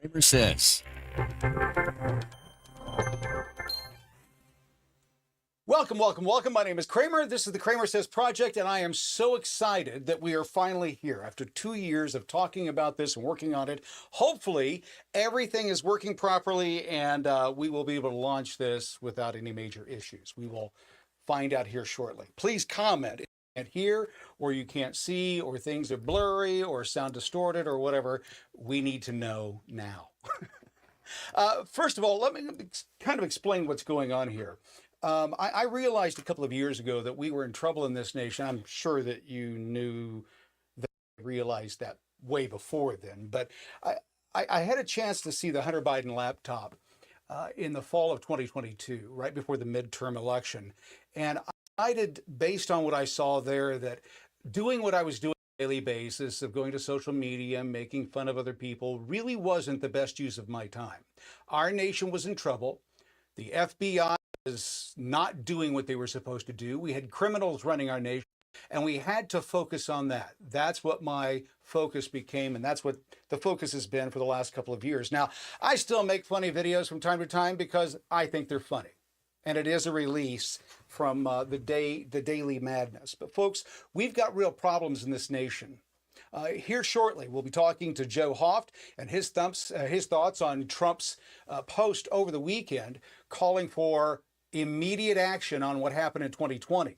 Kramer says. Welcome, welcome, welcome. My name is Kramer. This is the CramerSez Project, and I am so excited that we are finally here after 2 years of talking about this and working on it. Hopefully, everything is working properly, and we will be able to launch this without any major issues. We will find out here shortly. Please comment if you can't hear, or you can't see, or things are blurry, or sound distorted, or whatever. We need to know now. First of all, let me kind of explain what's going on here. I realized a couple of years ago that we were in trouble in this nation. I'm sure that you knew that, I realized that way before then, but I had a chance to see the Hunter Biden laptop in the fall of 2022, right before the midterm election. And I decided, based on what I saw there, that doing what I was doing on a daily basis of going to social media, making fun of other people, really wasn't the best use of my time. Our nation was in trouble. The FBI is not doing what they were supposed to do. We had criminals running our nation, and we had to focus on that. That's what my focus became, and that's what the focus has been for the last couple of years. Now, I still make funny videos from time to time because I think they're funny, and it is a release from the daily madness. But folks, we've got real problems in this nation. Here shortly, we'll be talking to Joe Hoft and his thoughts on Trump's post over the weekend calling for immediate action on what happened in 2020.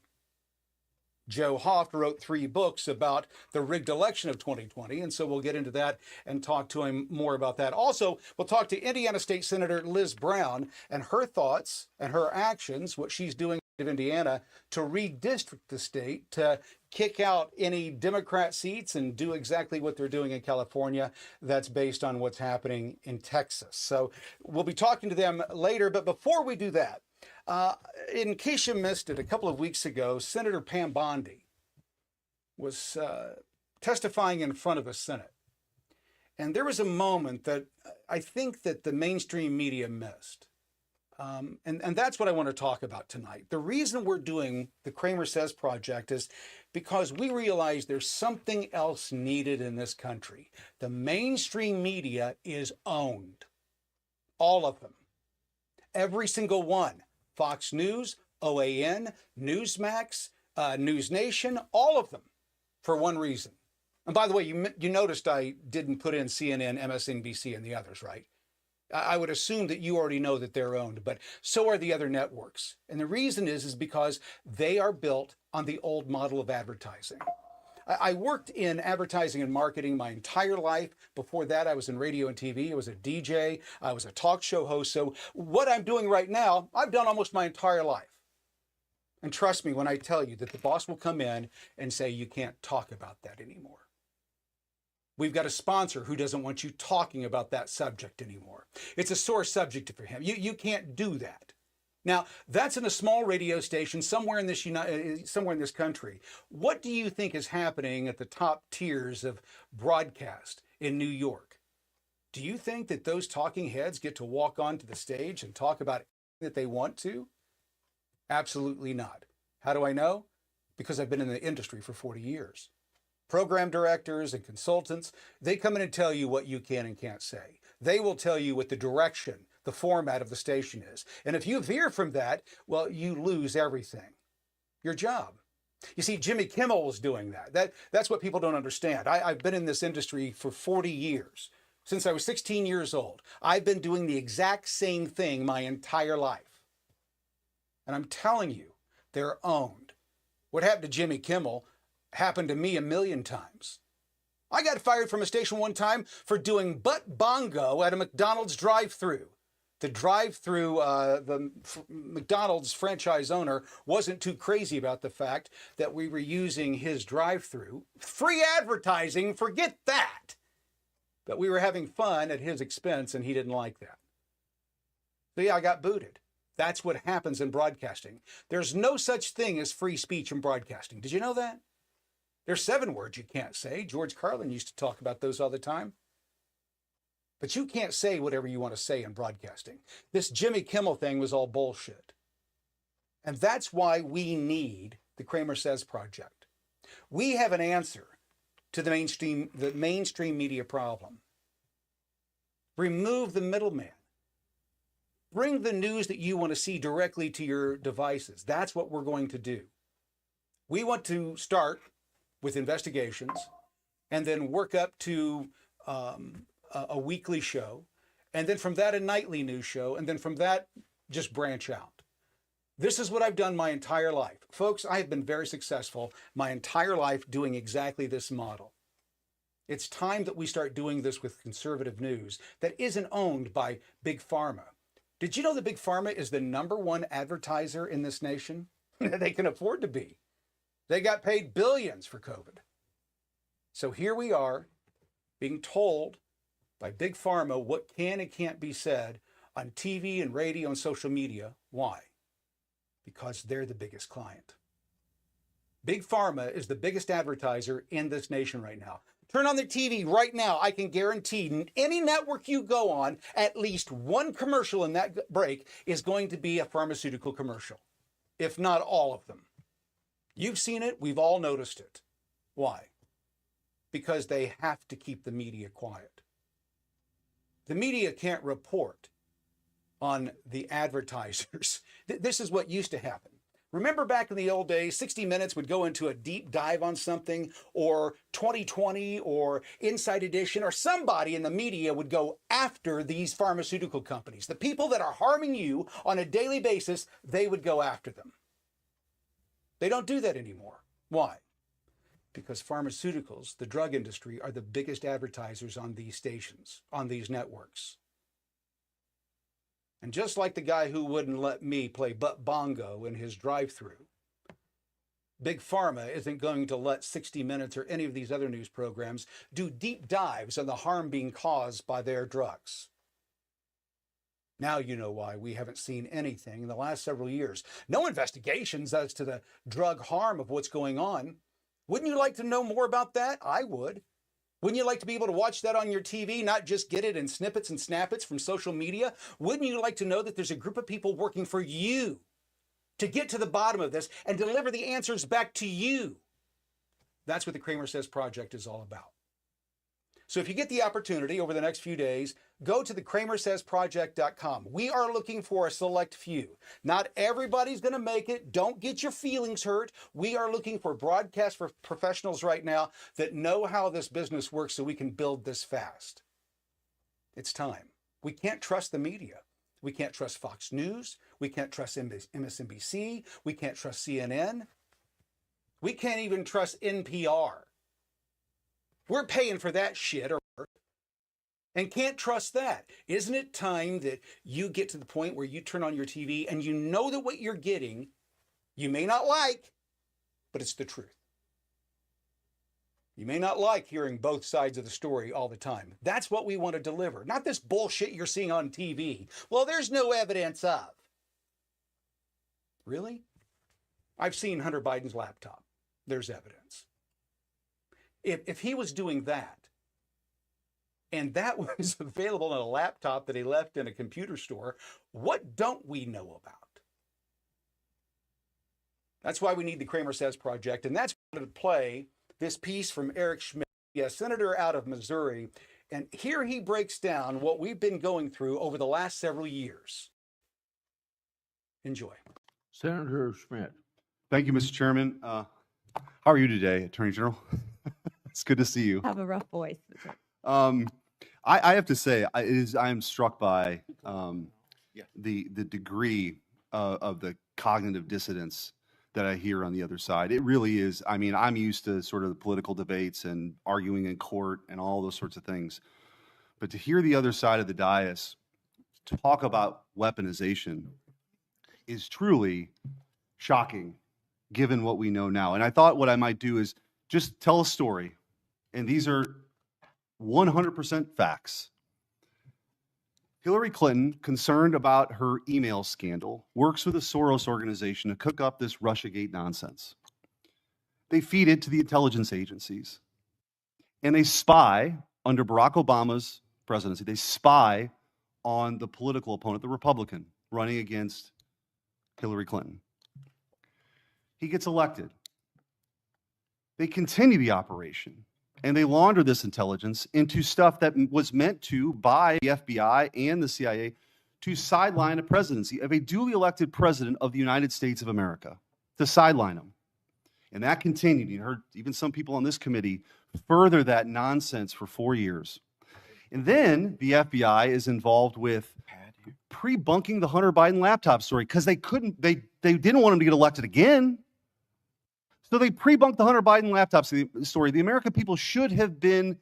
Joe Hoft wrote 3 books about the rigged election of 2020, and so we'll get into that and talk to him more about that. Also, we'll talk to Indiana State Senator Liz Brown and her thoughts and her actions, what she's doing in Indiana to redistrict the state, to kick out any Democrat seats and do exactly what they're doing in California. That's based on what's happening in Texas. So we'll be talking to them later, but before we do that, in case you missed it, a couple of weeks ago, Senator Pam Bondi was testifying in front of the Senate. And there was a moment that I think that the mainstream media missed. And that's what I want to talk about tonight. The reason we're doing the CramerSez Project is because we realize there's something else needed in this country. The mainstream media is owned. All of them. Every single one. Fox News, OAN, Newsmax, News Nation, all of them, for one reason. And by the way, you noticed I didn't put in CNN, MSNBC, and the others, right? I would assume that you already know that they're owned, but so are the other networks. And the reason is because they are built on the old model of advertising. I worked in advertising and marketing my entire life. Before that, I was in radio and TV. I was a DJ. I was a talk show host. So what I'm doing right now, I've done almost my entire life. And trust me when I tell you that the boss will come in and say, you can't talk about that anymore. We've got a sponsor who doesn't want you talking about that subject anymore. It's a sore subject for him. You can't do that. Now, that's in a small radio station somewhere in this country. What do you think is happening at the top tiers of broadcast in New York? Do you think that those talking heads get to walk onto the stage and talk about anything that they want to? Absolutely not. How do I know? Because I've been in the industry for 40 years. Program directors and consultants, they come in and tell you what you can and can't say. They will tell you what the direction, the format of the station is. And if you veer from that, well, you lose everything. Your job. You see, Jimmy Kimmel was doing that. That's what people don't understand. I've been in this industry for 40 years. Since I was 16 years old. I've been doing the exact same thing my entire life. And I'm telling you, they're owned. What happened to Jimmy Kimmel happened to me a million times. I got fired from a station one time for doing butt bongo at a McDonald's drive-thru. The drive-thru, the McDonald's franchise owner wasn't too crazy about the fact that we were using his drive-thru. Free advertising, forget that. But we were having fun at his expense and he didn't like that. So yeah, I got booted. That's what happens in broadcasting. There's no such thing as free speech in broadcasting. Did you know that? There's 7 words you can't say. George Carlin used to talk about those all the time. But you can't say whatever you want to say in broadcasting. This Jimmy Kimmel thing was all bullshit. And that's why we need the CramerSez Project. We have an answer to the mainstream media problem. Remove the middleman. Bring the news that you want to see directly to your devices. That's what we're going to do. We want to start with investigations and then work up to a weekly show, and then from that a nightly news show, and then from that just branch out. This is what I've done my entire life. Folks, I have been very successful my entire life doing exactly this model. It's time that we start doing this with conservative news that isn't owned by Big Pharma. Did you know that Big Pharma is the #1 advertiser in this nation? They can afford to be. They got paid billions for COVID. So here we are being told by Big Pharma what can and can't be said on TV and radio and social media. Why? Because they're the biggest client. Big Pharma is the biggest advertiser in this nation right now. Turn on the TV right now. I can guarantee any network you go on, at least one commercial in that break is going to be a pharmaceutical commercial, if not all of them. You've seen it. We've all noticed it. Why? Because they have to keep the media quiet. The media can't report on the advertisers. This is what used to happen. Remember back in the old days, 60 Minutes would go into a deep dive on something, or 2020 or Inside Edition, or somebody in the media would go after these pharmaceutical companies. The people that are harming you on a daily basis, they would go after them. They don't do that anymore. Why? Because pharmaceuticals, the drug industry, are the biggest advertisers on these stations, on these networks. And just like the guy who wouldn't let me play butt bongo in his drive-thru, Big Pharma isn't going to let 60 Minutes or any of these other news programs do deep dives on the harm being caused by their drugs. Now you know why we haven't seen anything in the last several years. No investigations as to the drug harm of what's going on. Wouldn't you like to know more about that? I would. Wouldn't you like to be able to watch that on your TV, not just get it in snippets and snappets from social media? Wouldn't you like to know that there's a group of people working for you to get to the bottom of this and deliver the answers back to you? That's what the CramerSez Project is all about. So if you get the opportunity over the next few days, go to the CramerSezProject.com. We are looking for a select few. Not everybody's going to make it. Don't get your feelings hurt. We are looking for broadcast professionals right now that know how this business works so we can build this fast. It's time. We can't trust the media. We can't trust Fox News. We can't trust MSNBC. We can't trust CNN. We can't even trust NPR. We're paying for that shit and can't trust that. Isn't it time that you get to the point where you turn on your TV and you know that what you're getting, you may not like, but it's the truth. You may not like hearing both sides of the story all the time. That's what we want to deliver, not this bullshit you're seeing on TV. Well, there's no evidence of. Really? I've seen Hunter Biden's laptop. There's evidence. If he was doing that, and that was available on a laptop that he left in a computer store, what don't we know about? That's why we need the CramerSez Project, and that's why I wanted to play this piece from Eric Schmidt, a senator out of Missouri, and here he breaks down what we've been going through over the last several years. Enjoy. Senator Schmidt. Thank you, Mr. Chairman. How are you today, Attorney General? It's good to see you. Have a rough voice. I have to say, I am struck by the degree of the cognitive dissonance that I hear on the other side. It really is. I mean, I'm used to sort of the political debates and arguing in court and all those sorts of things. But to hear the other side of the dais talk about weaponization is truly shocking, given what we know now. And I thought what I might do is just tell a story. And these are 100% facts. Hillary Clinton, concerned about her email scandal, works with a Soros organization to cook up this Russiagate nonsense. They feed it to the intelligence agencies. And they spy, under Barack Obama's presidency, they spy on the political opponent, the Republican, running against Hillary Clinton. He gets elected. They continue the operation. And they launder this intelligence into stuff that was meant to, by the FBI and the CIA, to sideline a presidency of a duly elected president of the United States of America, to sideline him. And that continued. You heard even some people on this committee further that nonsense for 4 years. And then the FBI is involved with pre-bunking the Hunter Biden laptop story because they didn't want him to get elected again. So they pre-bunked the Hunter Biden laptop story. The American people should have been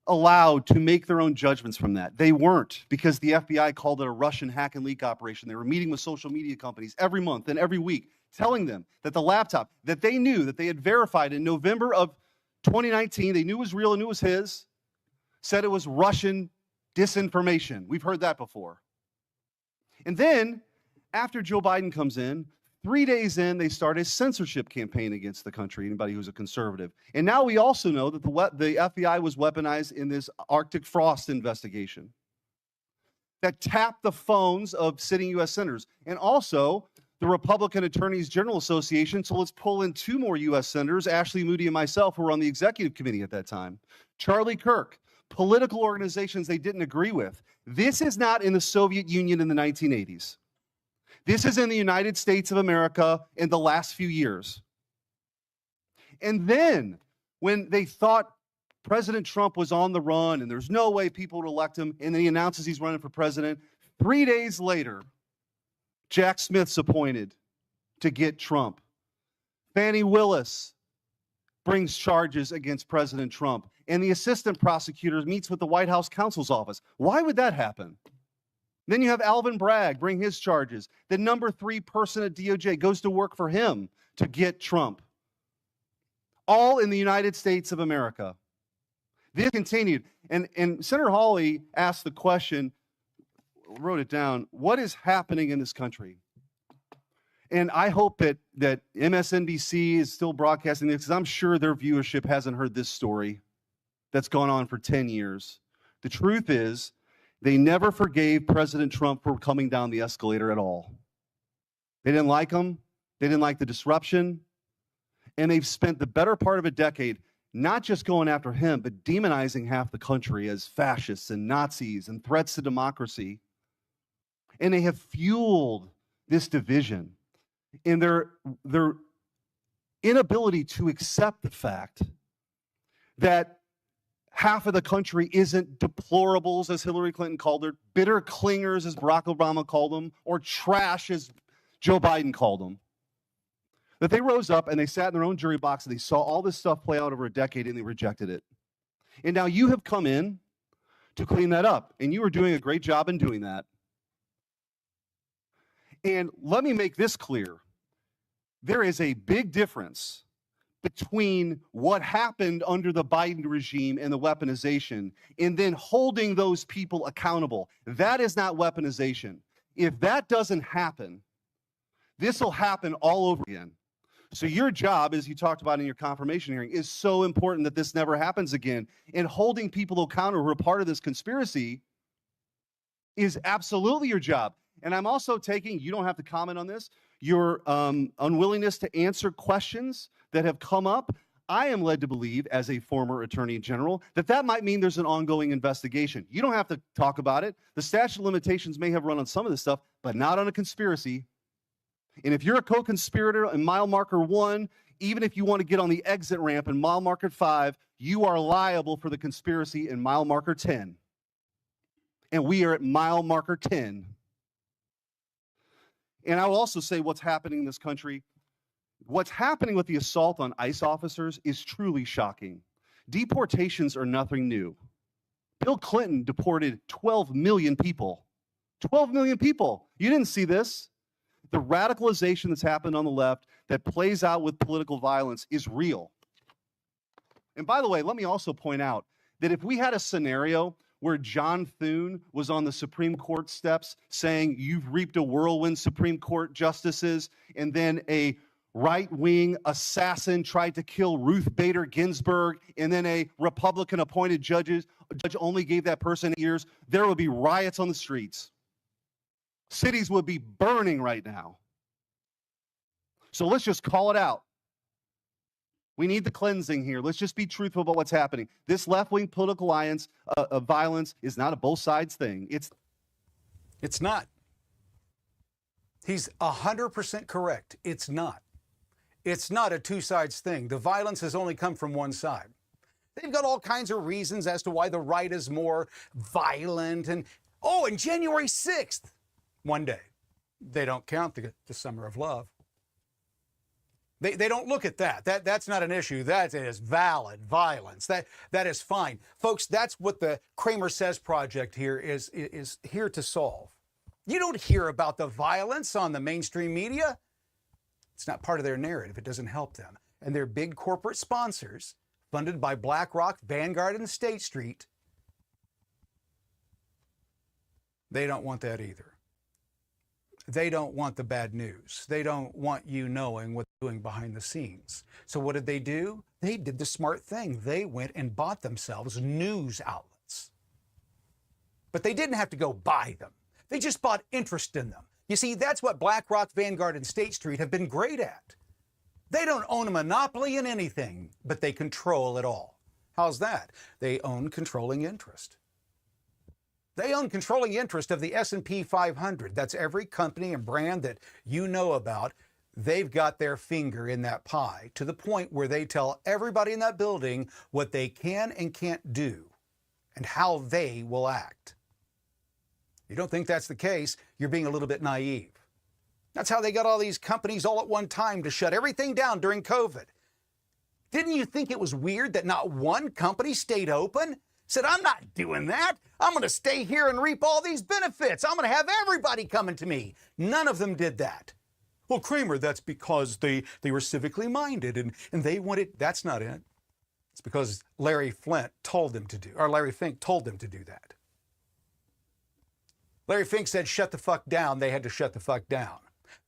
allowed to make their own judgments from that. They weren't, because the FBI called it a Russian hack and leak operation. They were meeting with social media companies every month and every week, telling them that the laptop that they knew, that they had verified in November of 2019, they knew was real and knew was his, said it was Russian disinformation. We've heard that before. And then, after Joe Biden comes in, 3 days in, they start a censorship campaign against the country, anybody who's a conservative. And now we also know that the FBI was weaponized in this Arctic frost investigation that tapped the phones of sitting U.S. senators. And also, the Republican Attorneys General Association, so let's pull in 2 more U.S. senators, Ashley Moody and myself, who were on the executive committee at that time, Charlie Kirk, political organizations they didn't agree with. This is not in the Soviet Union in the 1980s. This is in the United States of America in the last few years. And then, when they thought President Trump was on the run and there's no way people would elect him, and then he announces he's running for president, 3 days later, Jack Smith's appointed to get Trump. Fani Willis brings charges against President Trump, and the assistant prosecutor meets with the White House counsel's office. Why would that happen? Then you have Alvin Bragg bring his charges. The number 3 person at DOJ goes to work for him to get Trump. All in the United States of America. This continued. And Senator Hawley asked the question, wrote it down, what is happening in this country? And I hope that MSNBC is still broadcasting this, because I'm sure their viewership hasn't heard this story that's gone on for 10 years. The truth is, they never forgave President Trump for coming down the escalator at all. They didn't like him. They didn't like the disruption. And they've spent the better part of a decade not just going after him, but demonizing half the country as fascists and Nazis and threats to democracy. And they have fueled this division in their inability to accept the fact that half of the country isn't deplorables, as Hillary Clinton called her, bitter clingers, as Barack Obama called them, or trash, as Joe Biden called them. That they rose up and they sat in their own jury box and they saw all this stuff play out over a decade and they rejected it. And now you have come in to clean that up, and you are doing a great job in doing that. And let me make this clear. There is a big difference between what happened under the Biden regime and the weaponization, and then holding those people accountable. That is not weaponization. If that doesn't happen, this will happen all over again. So your job, as you talked about in your confirmation hearing, is so important that this never happens again. And holding people accountable who are part of this conspiracy is absolutely your job. And I'm also taking, you don't have to comment on this, your unwillingness to answer questions that have come up. I am led to believe, as a former attorney general, that that might mean there's an ongoing investigation. You don't have to talk about it. The statute of limitations may have run on some of this stuff, but not on a conspiracy. And if you're a co-conspirator in mile marker 1, even if you want to get on the exit ramp in mile marker 5, you are liable for the conspiracy in mile marker 10. And we are at mile marker 10. And I will also say what's happening in this country. What's happening with the assault on ICE officers is truly shocking. Deportations are nothing new. Bill Clinton deported 12 million people. 12 million people. You didn't see this. The radicalization that's happened on the left that plays out with political violence is real. And by the way, let me also point out that if we had a scenario where John Thune was on the Supreme Court steps saying, you've reaped a whirlwind, Supreme Court justices, and then a right-wing assassin tried to kill Ruth Bader Ginsburg, and then a Republican-appointed judge only gave that person 8 years, there would be riots on the streets. Cities would be burning right now. So let's just call it out. We need the cleansing here. Let's just be truthful about what's happening. This left-wing political alliance of violence is not a both sides thing. It's not. He's 100% correct. It's not. It's not a two sides thing. The violence has only come from one side. They've got all kinds of reasons as to why the right is more violent. And January 6th, one day, they don't count the Summer of Love. They don't look at that. That's not an issue. That is valid violence. That is fine. Folks, that's what the CramerSez Project here is here to solve. You don't hear about the violence on the mainstream media. It's not part of their narrative. It doesn't help them. And their big corporate sponsors, funded by BlackRock, Vanguard, and State Street, they don't want that either. They don't want the bad news. They don't want you knowing what they're doing behind the scenes. So what did they do? They did the smart thing. They went and bought themselves news outlets. But they didn't have to go buy them. They just bought interest in them. You see, that's what BlackRock, Vanguard, and State Street have been great at. They don't own a monopoly in anything, but they control it all. How's that? They own controlling interest. They own controlling interest of the S&P 500. That's every company and brand that you know about. They've got their finger in that pie to the point where they tell everybody in that building what they can and can't do and how they will act. You don't think that's the case, you're being a little bit naive. That's how they got all these companies all at one time to shut everything down during COVID. Didn't you think it was weird that not one company stayed open? Said, I'm not doing that. I'm going to stay here and reap all these benefits. I'm going to have everybody coming to me. None of them did that. Well, Cramer, that's because they were civically minded and they wanted, that's not it. It's because Larry Fink told them to do that. Larry Fink said, shut the fuck down. They had to shut the fuck down.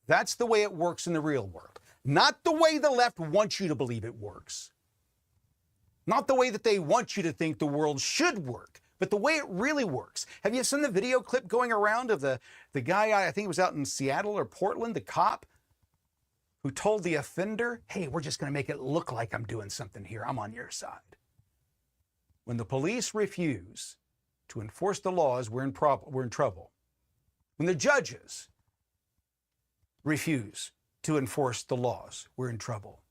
That's the way it works in the real world. Not the way the left wants you to believe it works. Not the way that they want you to think the world should work, but the way it really works. Have you seen the video clip going around of the guy, I think it was out in Seattle or Portland, the cop, who told the offender, hey, we're just going to make it look like I'm doing something here. I'm on your side. When the police refuse to enforce the laws, we're in trouble. When the judges refuse to enforce the laws, we're in trouble.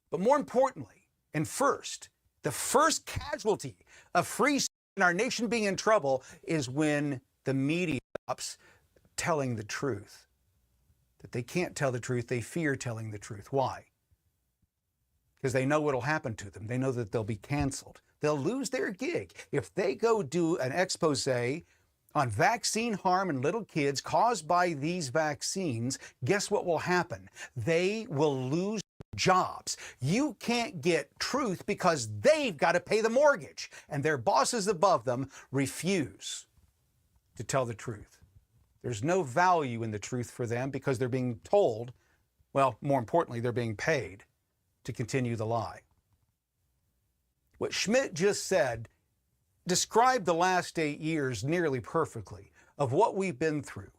But more importantly, and first, the first casualty of free speech in our nation being in trouble is when the media stops telling the truth. That they can't tell the truth, they fear telling the truth. Why? Because they know what'll happen to them. They know that they'll be canceled. They'll lose their gig. If they go do an expose on vaccine harm in little kids caused by these vaccines, guess what will happen? They will lose jobs. You can't get truth because they've got to pay the mortgage, and their bosses above them refuse to tell the truth. There's no value in the truth for them because they're being told, well, more importantly, they're being paid to continue the lie. What Schmidt just said described the last 8 years nearly perfectly of what we've been through.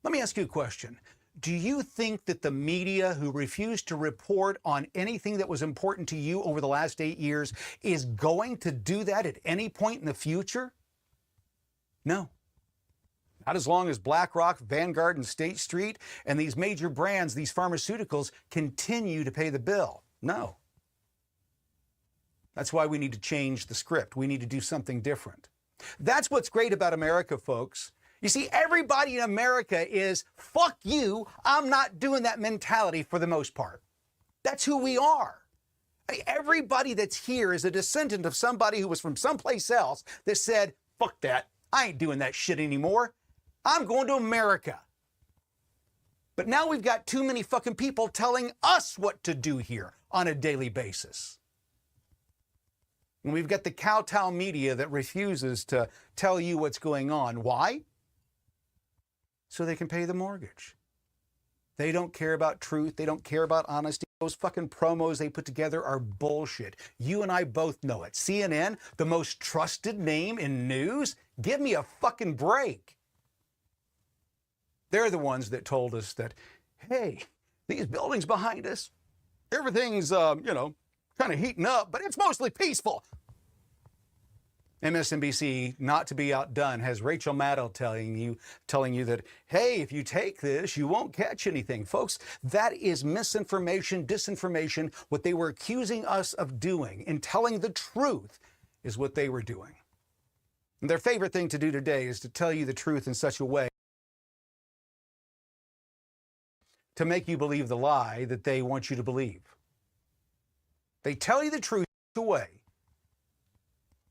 Let me ask you a question. Do you think that the media who refused to report on anything that was important to you over the last 8 years is going to do that at any point in the future? No. Not as long as BlackRock, Vanguard, and State Street and these major brands, these pharmaceuticals, continue to pay the bill. No. That's why we need to change the script. We need to do something different. That's what's great about America, folks. You see, everybody in America is, fuck you, I'm not doing that mentality for the most part. That's who we are. Everybody that's here is a descendant of somebody who was from someplace else that said, fuck that, I ain't doing that shit anymore. I'm going to America. But now we've got too many fucking people telling us what to do here on a daily basis. And we've got the kowtow media that refuses to tell you what's going on. Why? So they can pay the mortgage. They don't care about truth. They don't care about honesty. Those fucking promos they put together are bullshit. You and I both know it. CNN, the most trusted name in news? Give me a fucking break. They're the ones that told us that, hey, these buildings behind us, everything's, kind of heating up, but it's mostly peaceful. MSNBC, not to be outdone, has Rachel Maddow telling you that, hey, if you take this, you won't catch anything. Folks, that is misinformation, disinformation. What they were accusing us of doing in telling the truth is what they were doing. And their favorite thing to do today is to tell you the truth in such a way to make you believe the lie that they want you to believe. They tell you the truth in a way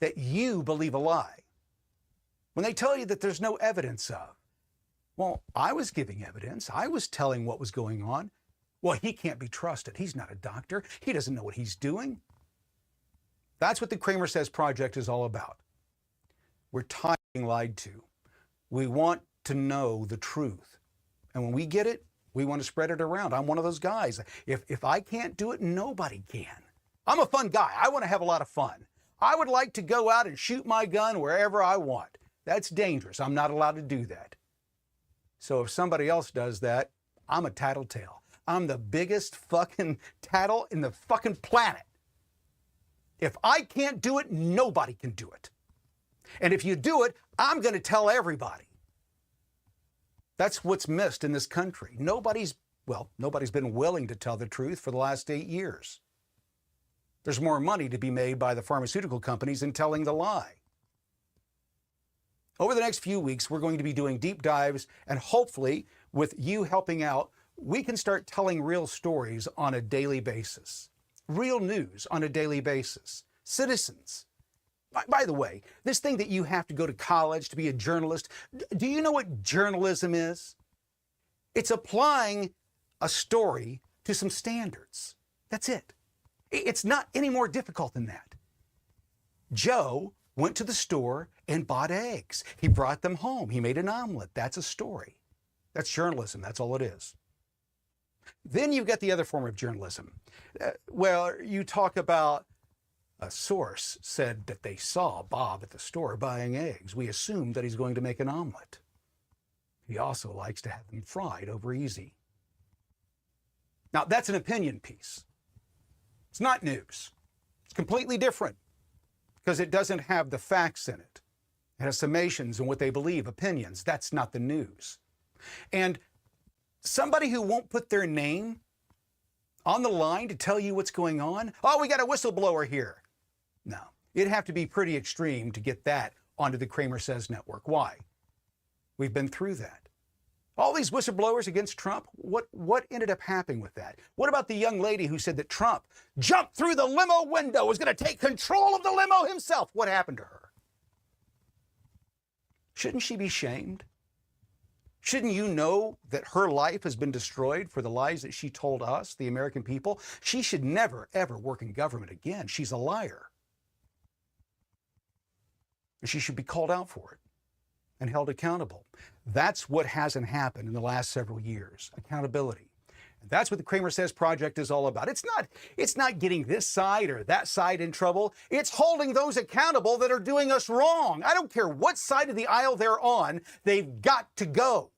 that you believe a lie. When they tell you that there's no evidence of, well, I was giving evidence. I was telling what was going on. Well, he can't be trusted. He's not a doctor. He doesn't know what he's doing. That's what the CramerSez Project is all about. We're tired of being lied to. We want to know the truth. And when we get it, we want to spread it around. I'm one of those guys. If I can't do it, nobody can. I'm a fun guy. I want to have a lot of fun. I would like to go out and shoot my gun wherever I want. That's dangerous. I'm not allowed to do that. So if somebody else does that, I'm a tattletale. I'm the biggest fucking tattle in the fucking planet. If I can't do it, nobody can do it. And if you do it, I'm going to tell everybody. That's what's missed in this country. Nobody's been willing to tell the truth for the last 8 years. There's more money to be made by the pharmaceutical companies in telling the lie. Over the next few weeks, we're going to be doing deep dives, and hopefully, with you helping out, we can start telling real stories on a daily basis. Real news on a daily basis. Citizens. By the way, this thing that you have to go to college to be a journalist, do you know what journalism is? It's applying a story to some standards. That's it. It's not any more difficult than that. Joe went to the store and bought eggs. He brought them home. He made an omelet. That's a story. That's journalism. That's all it is. Then you've got the other form of journalism. You talk about a source said that they saw Bob at the store buying eggs. We assume that he's going to make an omelet. He also likes to have them fried over easy. Now, that's an opinion piece. It's not news. It's completely different because it doesn't have the facts in it. It has summations and what they believe, opinions. That's not the news. And somebody who won't put their name on the line to tell you what's going on, oh, we got a whistleblower here. No, it'd have to be pretty extreme to get that onto the CramerSez network. Why? We've been through that. All these whistleblowers against Trump, what ended up happening with that? What about the young lady who said that Trump jumped through the limo window, was going to take control of the limo himself? What happened to her? Shouldn't she be shamed? Shouldn't you know that her life has been destroyed for the lies that she told us, the American people? She should never, ever work in government again. She's a liar. And she should be called out for it and held accountable. That's what hasn't happened in the last several years, accountability. And that's what the CramerSez Project is all about. It's not getting this side or that side in trouble. It's holding those accountable that are doing us wrong. I don't care what side of the aisle they're on, they've got to go.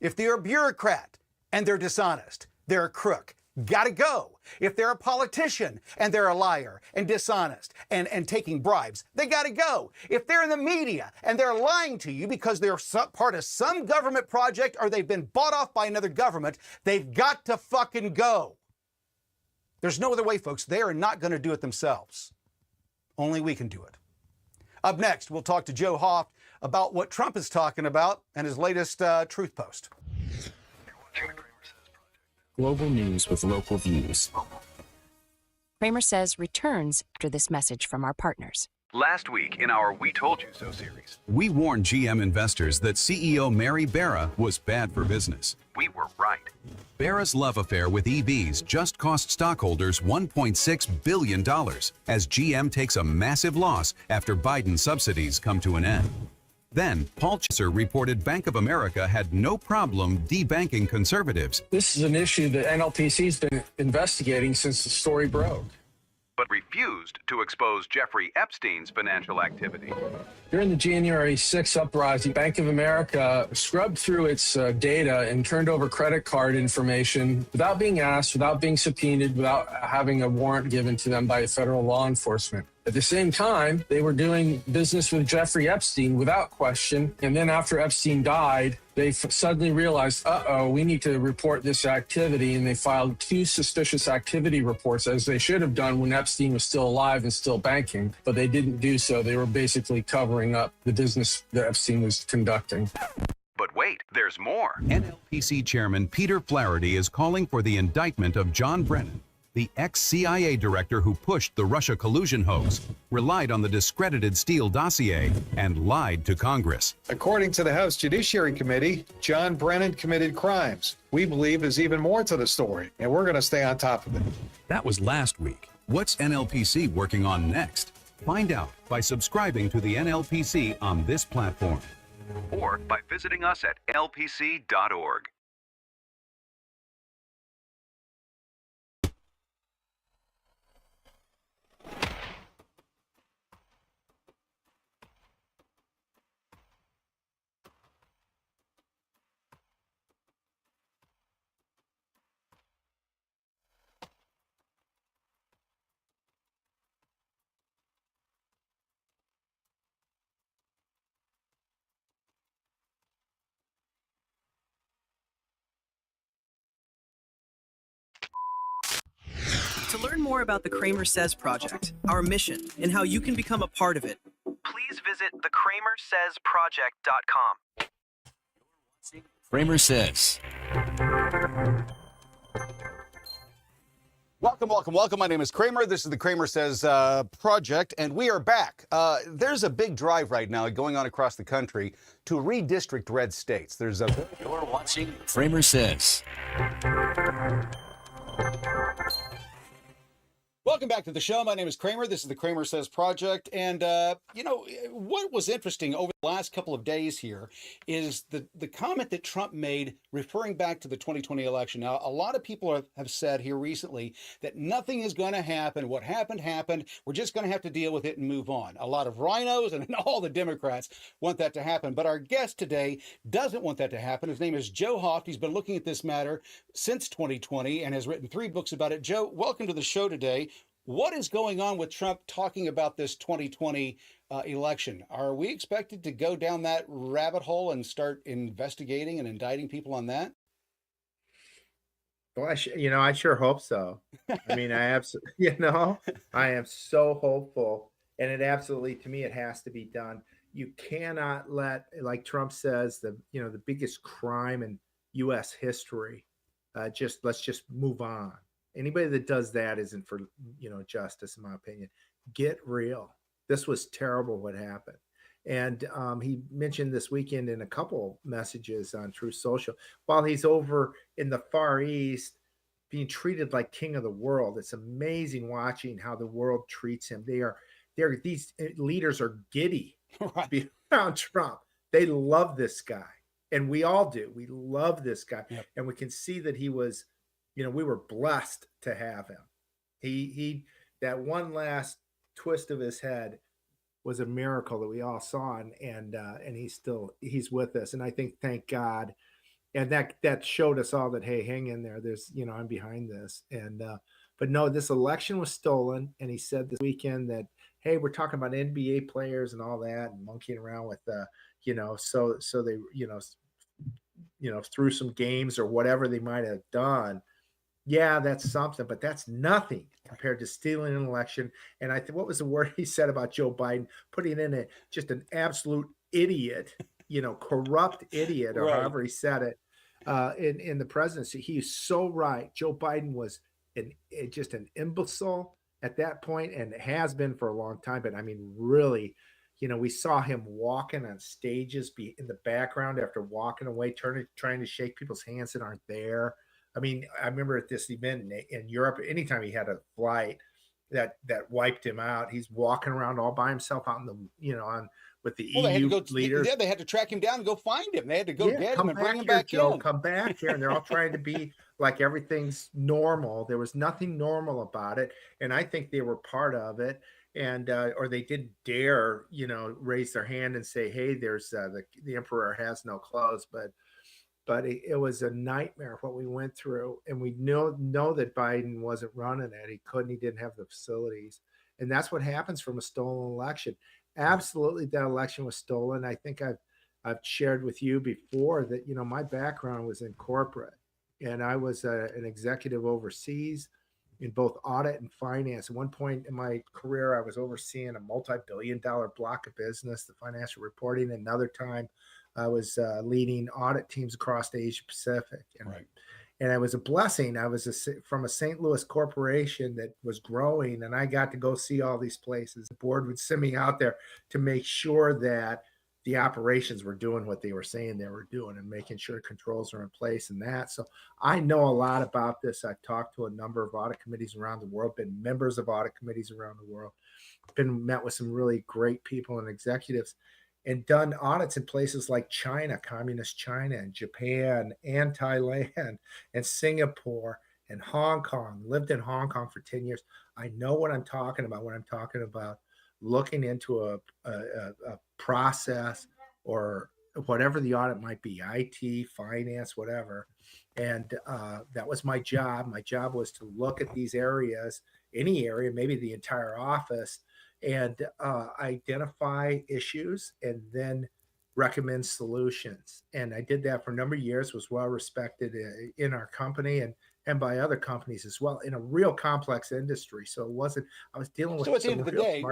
If they're a bureaucrat and they're dishonest, they're a crook, gotta go. If they're a politician and they're a liar and dishonest and taking bribes, they gotta go. If they're in the media and they're lying to you because they're part of some government project or they've been bought off by another government, they've got to fucking go. There's no other way, folks. They are not gonna do it themselves. Only we can do it. Up next, we'll talk to Joe Hoft about what Trump is talking about and his latest truth post. Global news with local views. CramerSez returns after this message from our partners. Last week in our We Told You So series, we warned GM investors that CEO Mary Barra was bad for business. We were right. Barra's love affair with EVs just cost stockholders $1.6 billion as GM takes a massive loss after Biden subsidies come to an end. Then, Paul Chesser reported Bank of America had no problem debanking conservatives. This is an issue that NLTC's been investigating since the story broke. but refused to expose Jeffrey Epstein's financial activity. During the January 6th uprising, Bank of America scrubbed through its data and turned over credit card information without being asked, without being subpoenaed, without having a warrant given to them by federal law enforcement. At the same time, they were doing business with Jeffrey Epstein without question. And then after Epstein died, they suddenly realized, we need to report this activity. And they filed 2 suspicious activity reports, as they should have done when Epstein was still alive and still banking. But they didn't do so. They were basically covering up the business that Epstein was conducting. But wait, there's more. NLPC Chairman Peter Flaherty is calling for the indictment of John Brennan, the ex-CIA director who pushed the Russia collusion hoax, relied on the discredited Steele dossier, and lied to Congress. According to the House Judiciary Committee, John Brennan committed crimes. We believe there's even more to the story, and we're going to stay on top of it. That was last week. What's NLPC working on next? Find out by subscribing to the NLPC on this platform, or by visiting us at lpc.org. To learn more about the CramerSez Project, our mission, and how you can become a part of it, please visit thecramersezproject.com. Kramer Says. Welcome, welcome, welcome. My name is Kramer. This is the CramerSez Project, and we are back. There's a big drive right now going on across the country to redistrict red states. You're watching Kramer Says. Welcome back to the show. My name is Kramer. This is the CramerSez Project. And, what was interesting over the last couple of days here is the comment that Trump made referring back to the 2020 election. Now, a lot of people have said here recently that nothing is going to happen. What happened, happened. We're just going to have to deal with it and move on. A lot of rhinos and all the Democrats want that to happen. But our guest today doesn't want that to happen. His name is Joe Hoft. He's been looking at this matter since 2020 and has written 3 books about it. Joe, welcome to the show today. What is going on with Trump talking about this 2020 election? Are we expected to go down that rabbit hole and start investigating and indicting people on that? Well, I sure hope so. I mean, I am so hopeful, and it absolutely, to me, it has to be done. You cannot let, like Trump says, the biggest crime in U.S. history. Let's just move on. Anybody that does that isn't for, justice, in my opinion. Get real. This was terrible what happened. And he mentioned this weekend in a couple messages on Truth Social, while he's over in the Far East being treated like king of the world. It's amazing watching how the world treats him. These leaders are giddy around Trump. They love this guy. And we all do. We love this guy. Yep. And we can see that he was, we were blessed to have him. He that one last twist of his head was a miracle that we all saw, and he's with us. And I think, thank God. And that showed us all that, hey, hang in there. There's, I'm behind this. And but no, this election was stolen. And he said this weekend that, hey, we're talking about NBA players and all that, and monkeying around with so they through some games or whatever they might have done. Yeah, that's something, but that's nothing compared to stealing an election. And I think, what was the word he said about Joe Biden? Putting in just an absolute idiot, corrupt idiot, or however he said it, in the presidency. He's so right. Joe Biden was just an imbecile at that point, and has been for a long time. But I mean, really, we saw him walking on stages, be in the background after walking away, trying to shake people's hands that aren't there. I mean, I remember at this event in Europe, anytime he had a flight, that wiped him out. He's walking around all by himself out in the, on with the Well, they had to EU go. leaders. Yeah, they had to track him down and go find him. They had to go get him and bring him here, back Joe, in. come back here. And they're all trying to be like everything's normal. There was nothing normal about it, and I think they were part of it. And or they didn't dare, raise their hand and say, "Hey, there's the emperor has no clothes." But it was a nightmare what we went through, and we know that Biden wasn't running it. He couldn't. He didn't have the facilities, and that's what happens from a stolen election. Absolutely, that election was stolen. I think I've shared with you before that my background was in corporate, and I was an executive overseas in both audit and finance. At one point in my career, I was overseeing a multi-billion-dollar block of business, the financial reporting. Another time, I was leading audit teams across the Asia Pacific, and it was a blessing. I was from a St. Louis corporation that was growing, and I got to go see all these places. The board would send me out there to make sure that the operations were doing what they were saying they were doing and making sure controls are in place and that. So I know a lot about this. I've talked to a number of audit committees around the world, been members of audit committees around the world, met with some really great people and executives, and done audits in places like China, communist China, and Japan, and Thailand, and Singapore, and Hong Kong. Lived in Hong Kong for 10 years. I know what I'm talking about when I'm talking about looking into a process or whatever the audit might be, IT, finance, whatever. And that was my job. My job was to look at these areas, any area, maybe the entire office, and identify issues and then recommend solutions. And I did that for a number of years, was well respected in our company and by other companies as well, in a real complex industry. So it wasn't, I was dealing with. So at the end of the day,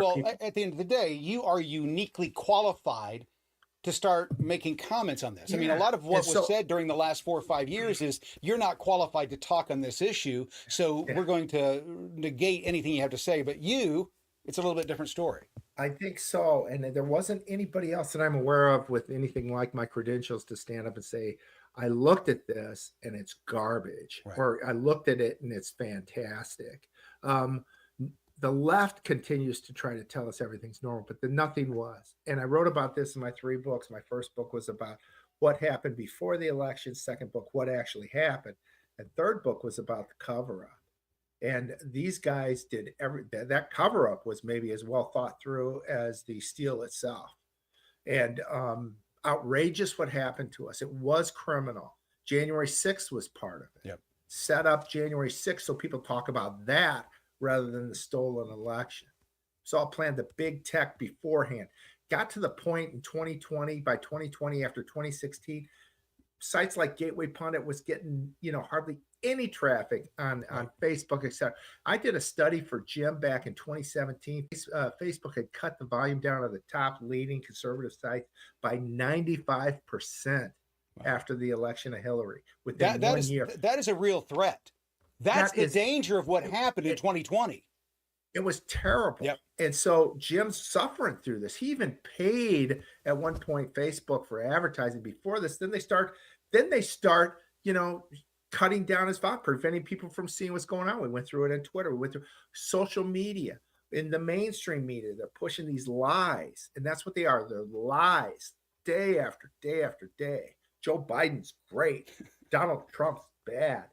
at the end of the day, you are uniquely qualified to start making comments on this. I mean, a lot of what was said during the last 4 or 5 years is you're not qualified to talk on this issue. So we're going to negate anything you have to say, but it's a little bit different story. I think so. And there wasn't anybody else that I'm aware of with anything like my credentials to stand up and say, I looked at this and it's garbage, or I looked at it and it's fantastic. The left continues to try to tell us everything's normal, but nothing was. And I wrote about this in my 3 books. My first book was about what happened before the election. Second book, what actually happened. And third book was about the cover-up. And these guys did that cover-up was maybe as well thought through as the steal itself. And outrageous what happened to us. It was criminal. January 6th was part of it. Yep. Set up January 6th so people talk about that rather than the stolen election. So I planned the big tech beforehand. Got to the point in 2020, by 2020, after 2016, sites like Gateway Pundit was getting, hardly any traffic on Facebook, etc. I did a study for Jim back in 2017. Facebook had cut the volume down of the top leading conservative sites by 95% after the election of Hillary within 1 year. That is a real threat. That's the danger of what happened in 2020. It was terrible. Yep. And so Jim's suffering through this. He even paid at one point Facebook for advertising before this. Then they start, cutting down his volume, preventing people from seeing what's going on. We went through it on Twitter. We went through social media. In the mainstream media, they're pushing these lies. And that's what they are. They're lies day after day after day. Joe Biden's great. Donald Trump's bad.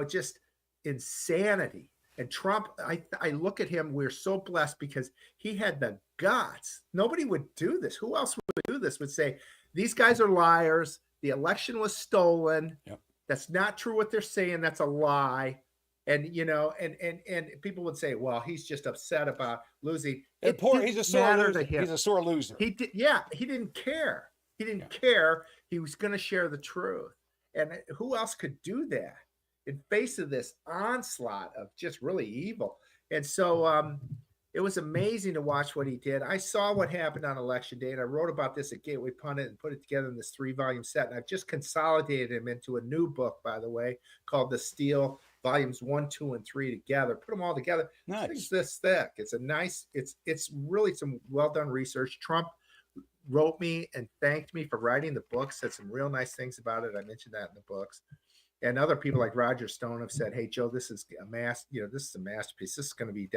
Just insanity. And Trump, I look at him, we're so blessed because he had the guts. Nobody would do this. Who else would do this? Would say, these guys are liars. The election was stolen. Yep. That's not true what they're saying. That's a lie. And, and people would say, well, he's just upset about losing. He's a sore loser. He's a sore loser. He didn't care. He didn't care. He was going to share the truth. And who else could do that in face of this onslaught of just really evil? And so it was amazing to watch what he did. I saw what happened on election day, and I wrote about this at Gateway Pundit and put it together in this 3-volume set. And I've just consolidated him into a new book, by the way, called The Steal, volumes 1, 2, and 3 together. Put them all together. Nice. It's this thick. It's really some well done research. Trump wrote me and thanked me for writing the book, said some real nice things about it. I mentioned that in the books. And other people like Roger Stone have said, "Hey, Joe, this is a this is a masterpiece. This is going to be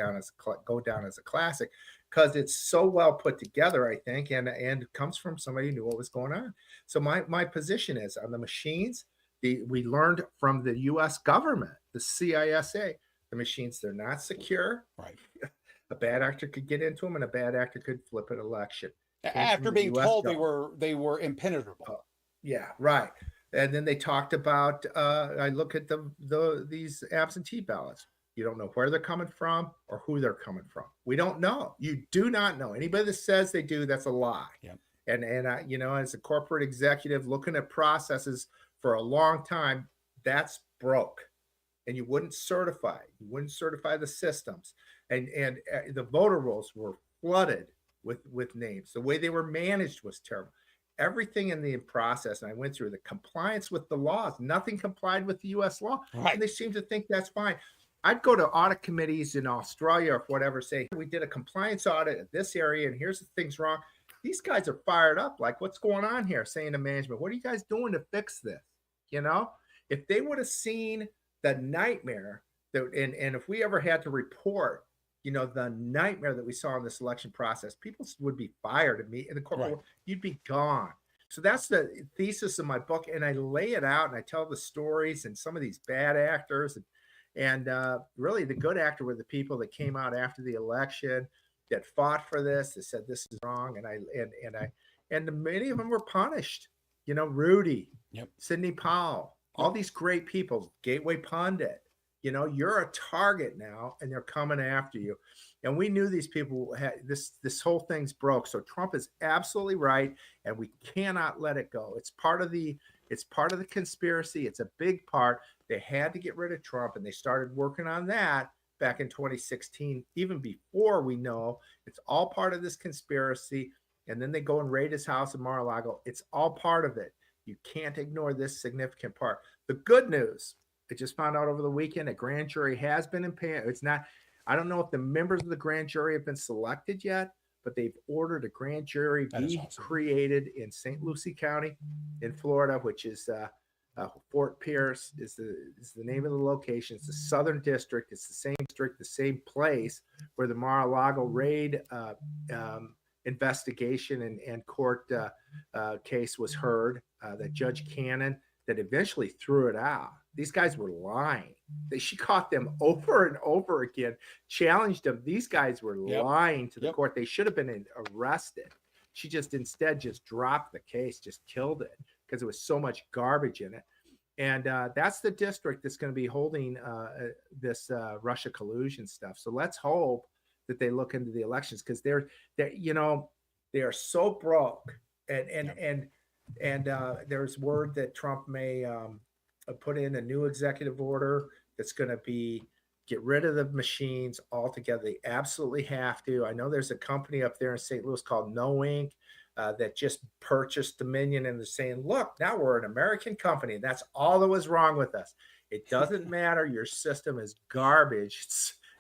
go down as a classic because it's so well put together, I think, and it comes from somebody who knew what was going on." So my position is on the machines. We learned from the U.S. government, the CISA, the machines, they're not secure. Right. A bad actor could get into them, and a bad actor could flip an election. After being told they were impenetrable. Yeah, right. And then they talked about, I look at these absentee ballots. You don't know where they're coming from or who they're coming from. We don't know. You do not know. Anybody that says they do, that's a lie. Yeah. And as a corporate executive looking at processes for a long time, that's broke. And you wouldn't certify. You wouldn't certify the systems. And the voter rolls were flooded with names. The way they were managed was terrible. Everything in the process, and I went through the compliance with the laws, nothing complied with the U.S. law. Right. And they seem to think that's fine. I'd go to audit committees in Australia or whatever, say, we did a compliance audit at this area, and here's the things wrong. These guys are fired up, like, what's going on here? Saying to management, what are you guys doing to fix this? If they would have seen the nightmare, and if we ever had to report, the nightmare that we saw in this election process, people would be fired at me in the corporate world. You'd be gone. So that's the thesis of my book. And I lay it out and I tell the stories and some of these bad actors and really the good actor were the people that came out after the election that fought for this, that said this is wrong. And many of them were punished, Rudy, Sidney Powell, all these great people, Gateway Pundit. You're a target now, and they're coming after you. And we knew these people had this whole thing's broke. So Trump is absolutely right, and we cannot let it go. It's part of the conspiracy. It's a big part. They had to get rid of Trump, and they started working on that back in 2016, even before we know it's all part of this conspiracy. And then they go and raid his house in Mar-a-Lago. It's all part of it. You can't ignore this significant part. The good news, I just found out over the weekend, a grand jury has been impaneled. It's not, I don't know if the members of the grand jury have been selected yet, but they've ordered a grand jury be created in St. Lucie County in Florida, which is Fort Pierce is the name of the location. It's the Southern District. It's the same district, the same place where the Mar-a-Lago raid investigation and court case was heard, that Judge Cannon that eventually threw it out. These guys were lying. She caught them over and over again, challenged them. These guys were lying to the court. They should have been arrested. She instead dropped the case, just killed it because there was so much garbage in it. And that's the district that's going to be holding this Russia collusion stuff. So let's hope that they look into the elections because they are so broke. And there's word that Trump may put in a new executive order that's going to get rid of the machines altogether. They absolutely have to. I know there's a company up there in St. Louis called No Inc. That just purchased Dominion, and they're saying, look, now we're an American company. That's all that was wrong with us. It doesn't matter. Your system is garbage.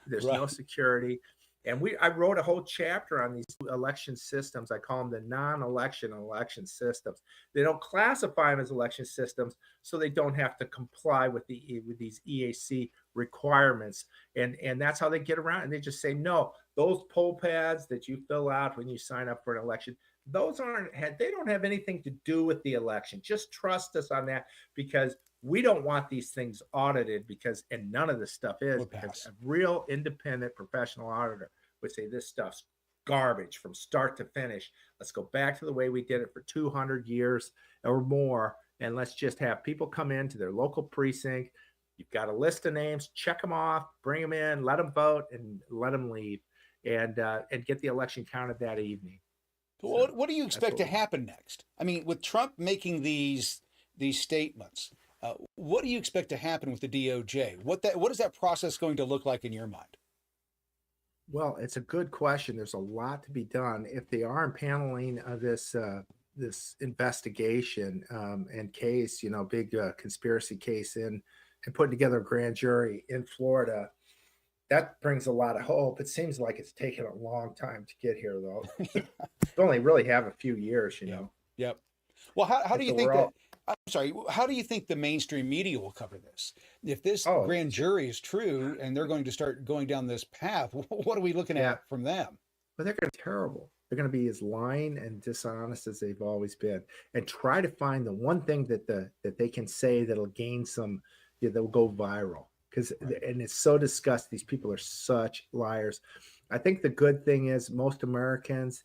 There's no security. And I wrote a whole chapter on these election systems. I call them the non-election election systems. They don't classify them as election systems, so they don't have to comply with these EAC requirements. And that's how they get around. And they just say, no, those poll pads that you fill out when you sign up for an election, they don't have anything to do with the election. Just trust us on that because we don't want these things audited and none of this stuff is, because a real independent professional auditor would say this stuff's garbage from start to finish. Let's go back to the way we did it for 200 years or more. And let's just have people come into their local precinct. You've got a list of names, check them off, bring them in, let them vote and let them leave and get the election counted that evening. So what do you expect to happen next? I mean, with Trump making these statements, what do you expect to happen with the DOJ? What is that process going to look like in your mind? Well, it's a good question. There's a lot to be done. If they are impaneling this investigation and case, big conspiracy case and putting together a grand jury in Florida, that brings a lot of hope. It seems like it's taken a long time to get here, though. We only really have a few years, Yep. Well, how do you think I'm sorry, how do you think the mainstream media will cover this? If this Oh, grand jury is true and they're going to start going down this path, what are we looking yeah. at from them? But they're going to be terrible. They're going to be as lying and dishonest as they've always been, and try to find the one thing that they can say that'll gain some, that'll go viral. Because and it's so disgusting. These people are such liars. I think the good thing is most Americans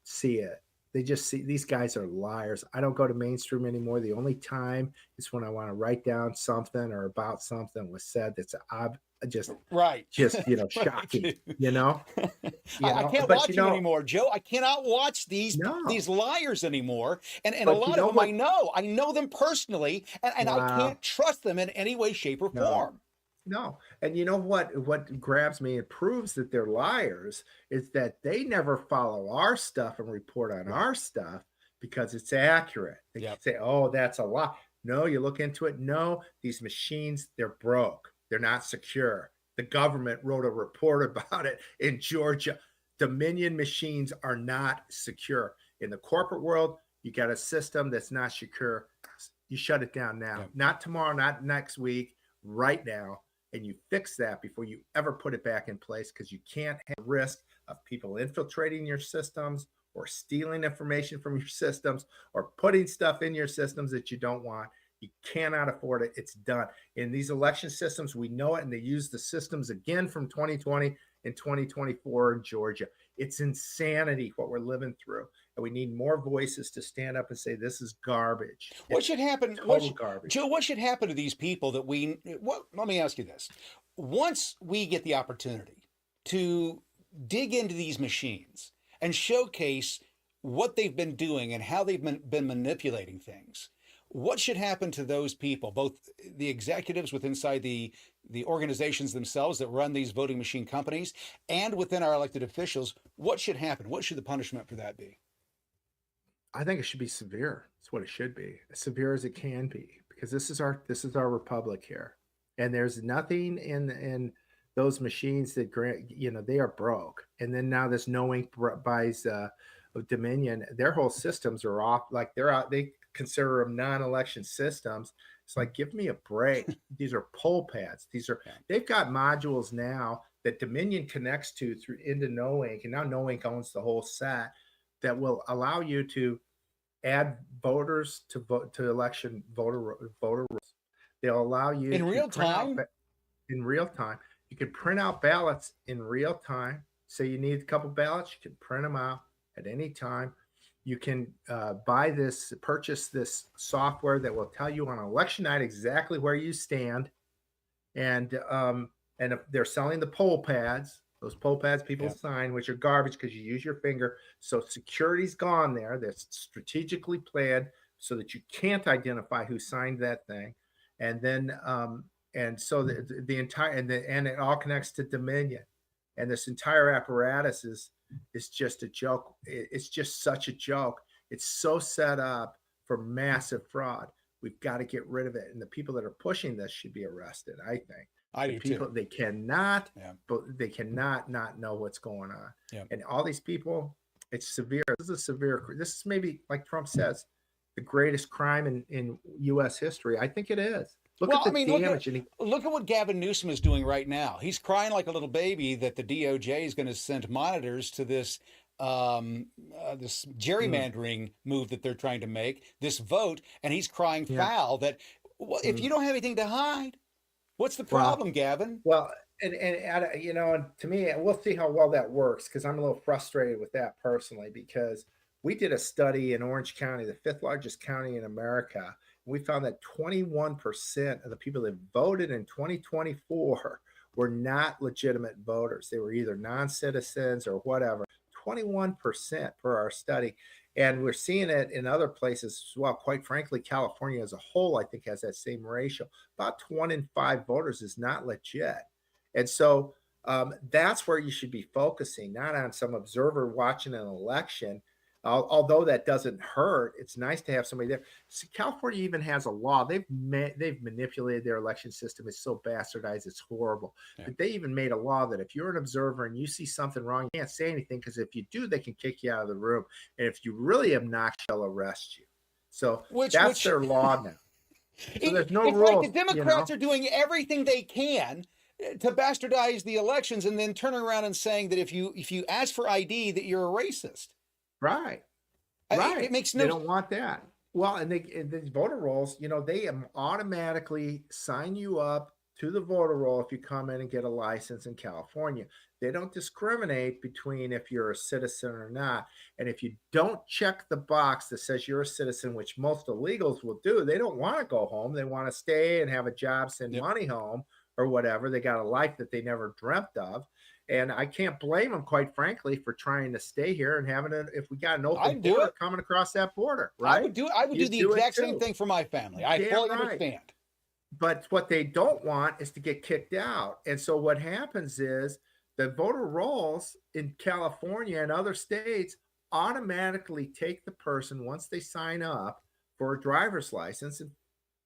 see it. They just see these guys are liars. I don't go to mainstream anymore. The only time is when I want to write down something or about something was said that's just right, shocking. I can't watch them anymore, Joe. I cannot watch these liars anymore. And a lot of them I know them personally, and I can't trust them in any way, shape, or form. No. And you know what grabs me and proves that they're liars is that they never follow our stuff and report on our stuff because it's accurate. They say, oh, that's a lie. No, you look into it. No, these machines, they're broke. They're not secure. The government wrote a report about it in Georgia. Dominion machines are not secure. In the corporate world, you got a system that's not secure. You shut it down now. Not tomorrow, not next week, right now. And you fix that before you ever put it back in place, because you can't have risk of people infiltrating your systems or stealing information from your systems or putting stuff in your systems that you don't want. You cannot afford it. It's done. In these election systems, we know it, and they use the systems again from 2020 and 2024 in Georgia. It's insanity what we're living through. And we need more voices to stand up and say, this is garbage. What should happen? Garbage. Joe, what should happen to these people that let me ask you this. Once we get the opportunity to dig into these machines and showcase what they've been doing and how they've been manipulating things, what should happen to those people, both the executives inside the organizations themselves that run these voting machine companies and within our elected officials? What should happen? What should the punishment for that be? I think it should be severe. It's what it should be, as severe as it can be, because this is our republic here, and there's nothing in those machines that they are broke. And then now this no ink buys Dominion, their whole systems are off. Like they're out. They consider them non-election systems. It's like, give me a break. These are poll pads. They've got modules now that Dominion connects to through into no ink, and now no ink owns the whole set, that will allow you to add voters to election voter rolls. They'll allow you in real time. In real time, you can print out ballots in real time. Say you need a couple ballots, you can print them out at any time. You can purchase this software that will tell you on election night exactly where you stand, and if they're selling the poll pads. Those poll pads people sign, which are garbage because you use your finger. So security's gone there. That's strategically planned so that you can't identify who signed that thing. And then, and so the entire, and it all connects to Dominion. And this entire apparatus is just a joke. It's just such a joke. It's so set up for massive fraud. We've got to get rid of it. And the people that are pushing this should be arrested, I think. I do too. They cannot, but they cannot not know what's going on. Yeah. And all these people, it's severe. This is maybe, like Trump says, the greatest crime in U.S. history. I think it is. Look at what Gavin Newsom is doing right now. He's crying like a little baby that the DOJ is going to send monitors to this this gerrymandering move that they're trying to make, this vote, and he's crying foul that if you don't have anything to hide, what's the problem, Gavin? Well, and to me, we'll see how well that works, because I'm a little frustrated with that personally, because we did a study in Orange County, the 5th largest county in America. And we found that 21% of the people that voted in 2024 were not legitimate voters. They were either non-citizens or whatever. 21% per our study. And we're seeing it in other places as well. Quite frankly, California as a whole, I think, has that same ratio. About 1 in 5 voters is not legit. And so that's where you should be focusing, not on some observer watching an election. Although that doesn't hurt, it's nice to have somebody there. See, California even has a law. They've manipulated their election system. It's so bastardized, it's horrible. Yeah. But they even made a law that if you're an observer and you see something wrong, you can't say anything, because if you do, they can kick you out of the room. And if you really obnoxious, they'll arrest you. So Which their law now. So there's no it's rules. like the Democrats are doing everything they can to bastardize the elections, and then turning around and saying that if you ask for ID, that you're a racist. Right. It makes no. They don't want that. Well, and these voter rolls, they automatically sign you up to the voter roll if you come in and get a license in California. They don't discriminate between if you're a citizen or not. And if you don't check the box that says you're a citizen, which most illegals will do, they don't want to go home. They want to stay and have a job, send money home or whatever. They got a life that they never dreamt of. And I can't blame them, quite frankly, for trying to stay here and having it. If we got an open border coming across that border, right? I would do the exact same thing for my family. I fully understand. But what they don't want is to get kicked out. And so what happens is the voter rolls in California and other states automatically take the person once they sign up for a driver's license and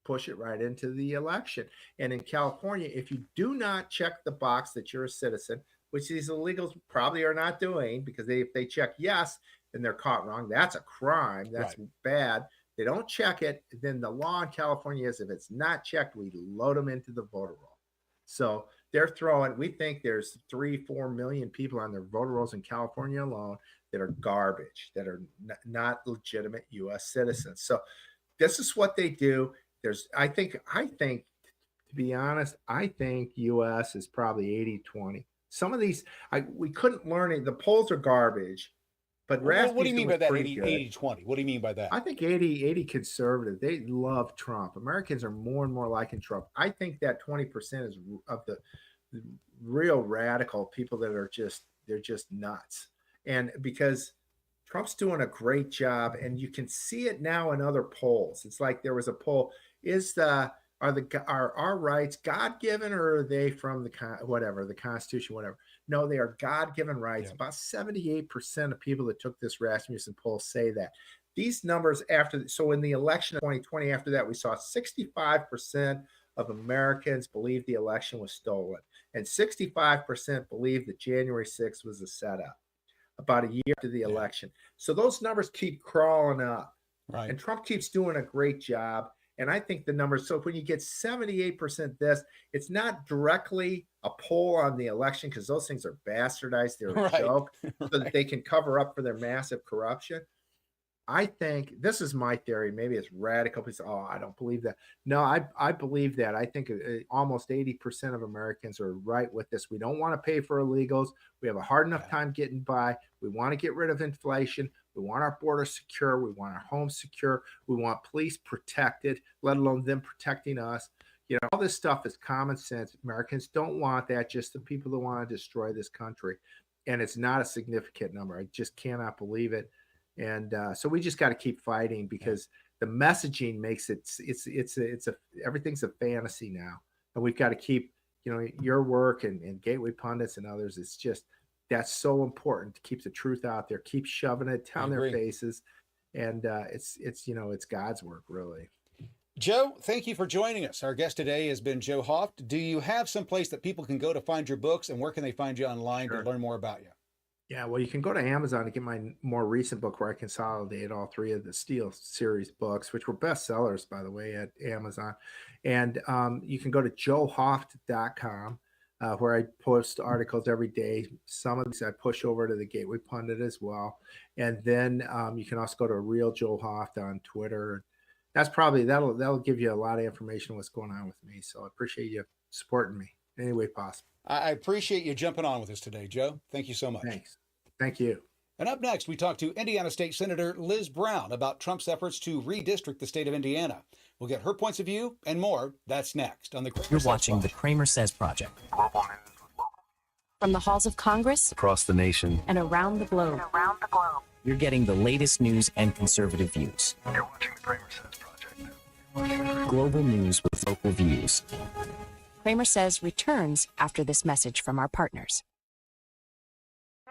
push it right into the election. And in California, if you do not check the box that you're a citizen, which these illegals probably are not doing, because if they check yes and they're caught wrong, that's a crime. That's bad. They don't check it, then the law in California is if it's not checked, we load them into the voter roll. So they're throwing, we think there's 3-4 million people on their voter rolls in California alone that are garbage, that are not legitimate U.S. citizens. So this is what they do. I think, to be honest, I think U.S. is probably 80-20. Some of these, we couldn't learn it. The polls are garbage. But what do you mean by that 80-20? What do you mean by that? I think 80 conservative. They love Trump. Americans are more and more liking Trump. I think that 20% is of the real radical people that are they're just nuts. And because Trump's doing a great job, and you can see it now in other polls. It's like there was a poll: are our rights God-given, or are they from the Constitution, whatever? No, they are God-given rights. Yeah. About 78% of people that took this Rasmussen poll say that. These numbers so in the election of 2020, after that, we saw 65% of Americans believe the election was stolen, and 65% believe that January 6th was a setup about a year after the election. So those numbers keep crawling up. Right. And Trump keeps doing a great job. And I think the numbers, so when you get 78% this, it's not directly a poll on the election, because those things are bastardized. They're a joke, so that they can cover up for their massive corruption. I think, this is my theory, maybe it's radical. People say, oh, I don't believe that. No, I believe that. I think almost 80% of Americans are right with this. We don't want to pay for illegals. We have a hard enough time getting by. We want to get rid of inflation. We want our border secure. We want our homes secure. We want police protected, let alone them protecting us. All this stuff is common sense. Americans don't want that, just the people that want to destroy this country. And it's not a significant number. I just cannot believe it. And so we just got to keep fighting, because the messaging makes everything's a fantasy now. And we've got to keep, your work and Gateway Pundits and others. It's just, that's so important to keep the truth out there, keep shoving it down their faces. And it's God's work, really. Joe, thank you for joining us. Our guest today has been Joe Hoft. Do you have some place that people can go to find your books, and where can they find you online to learn more about you? Yeah, well, you can go to Amazon to get my more recent book, where I consolidate all 3 of the Steel series books, which were bestsellers, by the way, at Amazon. And you can go to joehoft.com, where I post articles every day. Some of these I push over to the Gateway Pundit as well. And then you can also go to Real Joe Hoft on Twitter. That's probably, that'll give you a lot of information on what's going on with me. So I appreciate you supporting me in any way possible. I appreciate you jumping on with us today, Joe. Thank you so much. Thanks. Thank you. And up next, we talk to Indiana State Senator Liz Brown about Trump's efforts to redistrict the state of Indiana. We'll get her points of view and more. That's next on the CramerSez You're watching Project. the CramerSez Project. From the halls of Congress Across the nation. and around the globe. You're getting the latest news and conservative views. You're watching the CramerSez Project. Global news with local views. CramerSez returns after this message from our partners.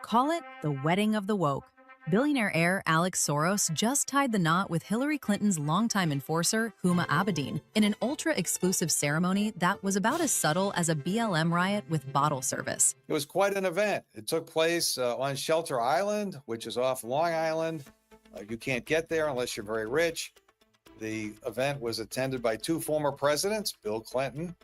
Call it the wedding of the woke. Billionaire heir Alex Soros just tied the knot with Hillary Clinton's longtime enforcer, Huma Abedin, in an ultra-exclusive ceremony that was about as subtle as a BLM riot with bottle service. It was quite an event. It took place on Shelter Island, which is off Long Island. You can't get there unless you're very rich. The event was attended by two former presidents, Bill Clinton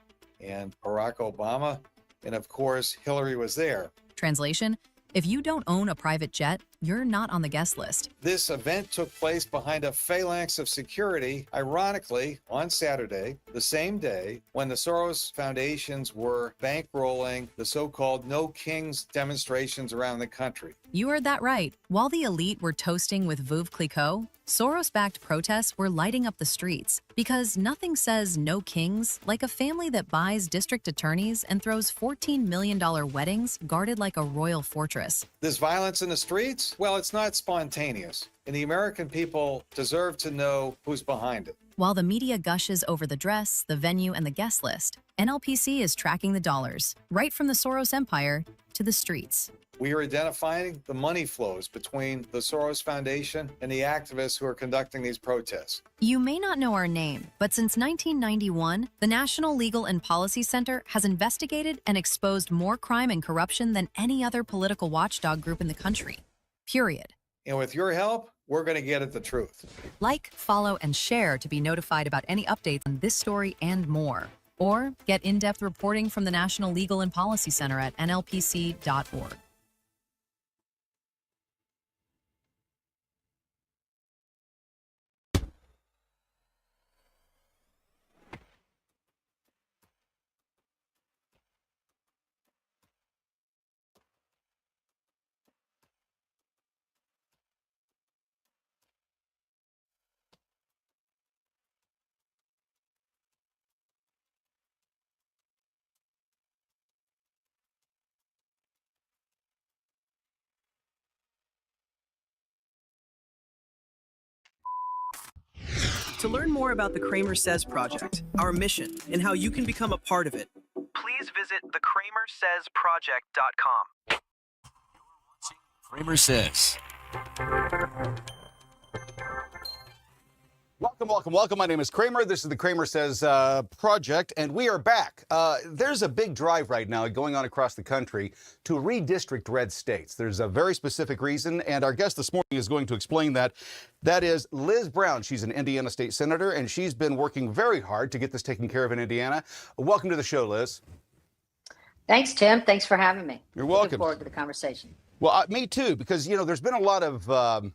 and Barack Obama. And of course, Hillary was there. Translation: if you don't own a private jet, you're not on the guest list. This event took place behind a phalanx of security, ironically, on Saturday, the same day when the Soros Foundations were bankrolling the so-called No Kings demonstrations around the country. You heard that right. While the elite were toasting with Veuve Clicquot, Soros-backed protests were lighting up the streets because nothing says no kings like a family that buys district attorneys and throws $14 million weddings guarded like a royal fortress. This violence in the streets, well, it's not spontaneous, and the American people deserve to know who's behind it. While the media gushes over the dress, the venue, and the guest list, NLPC is tracking the dollars, right from the Soros empire to the streets. We are identifying the money flows between the Soros Foundation and the activists who are conducting these protests. You may not know our name, but since 1991, the National Legal and Policy Center has investigated and exposed more crime and corruption than any other political watchdog group in the country. Period. And with your help, we're going to get at the truth. Like, follow, and share to be notified about any updates on this story and more. Or get in-depth reporting from the National Legal and Policy Center at nlpc.org. To learn more about the CramerSez Project, our mission, and how you can become a part of it, please visit thecramersezproject.com. Kramer Says. Welcome, welcome, welcome. My name is Kramer. This is the CramerSez Project, and we are back. There's a big drive right now going on across the country to redistrict red states. There's a very specific reason, and our guest this morning is going to explain that. That is Liz Brown. She's an Indiana state senator, and she's been working very hard to get this taken care of in Indiana. Welcome to the show, Liz. Thanks, Tim. Thanks for having me. You're welcome. Looking forward to the conversation. Well, me too, because, you know, there's been a lot of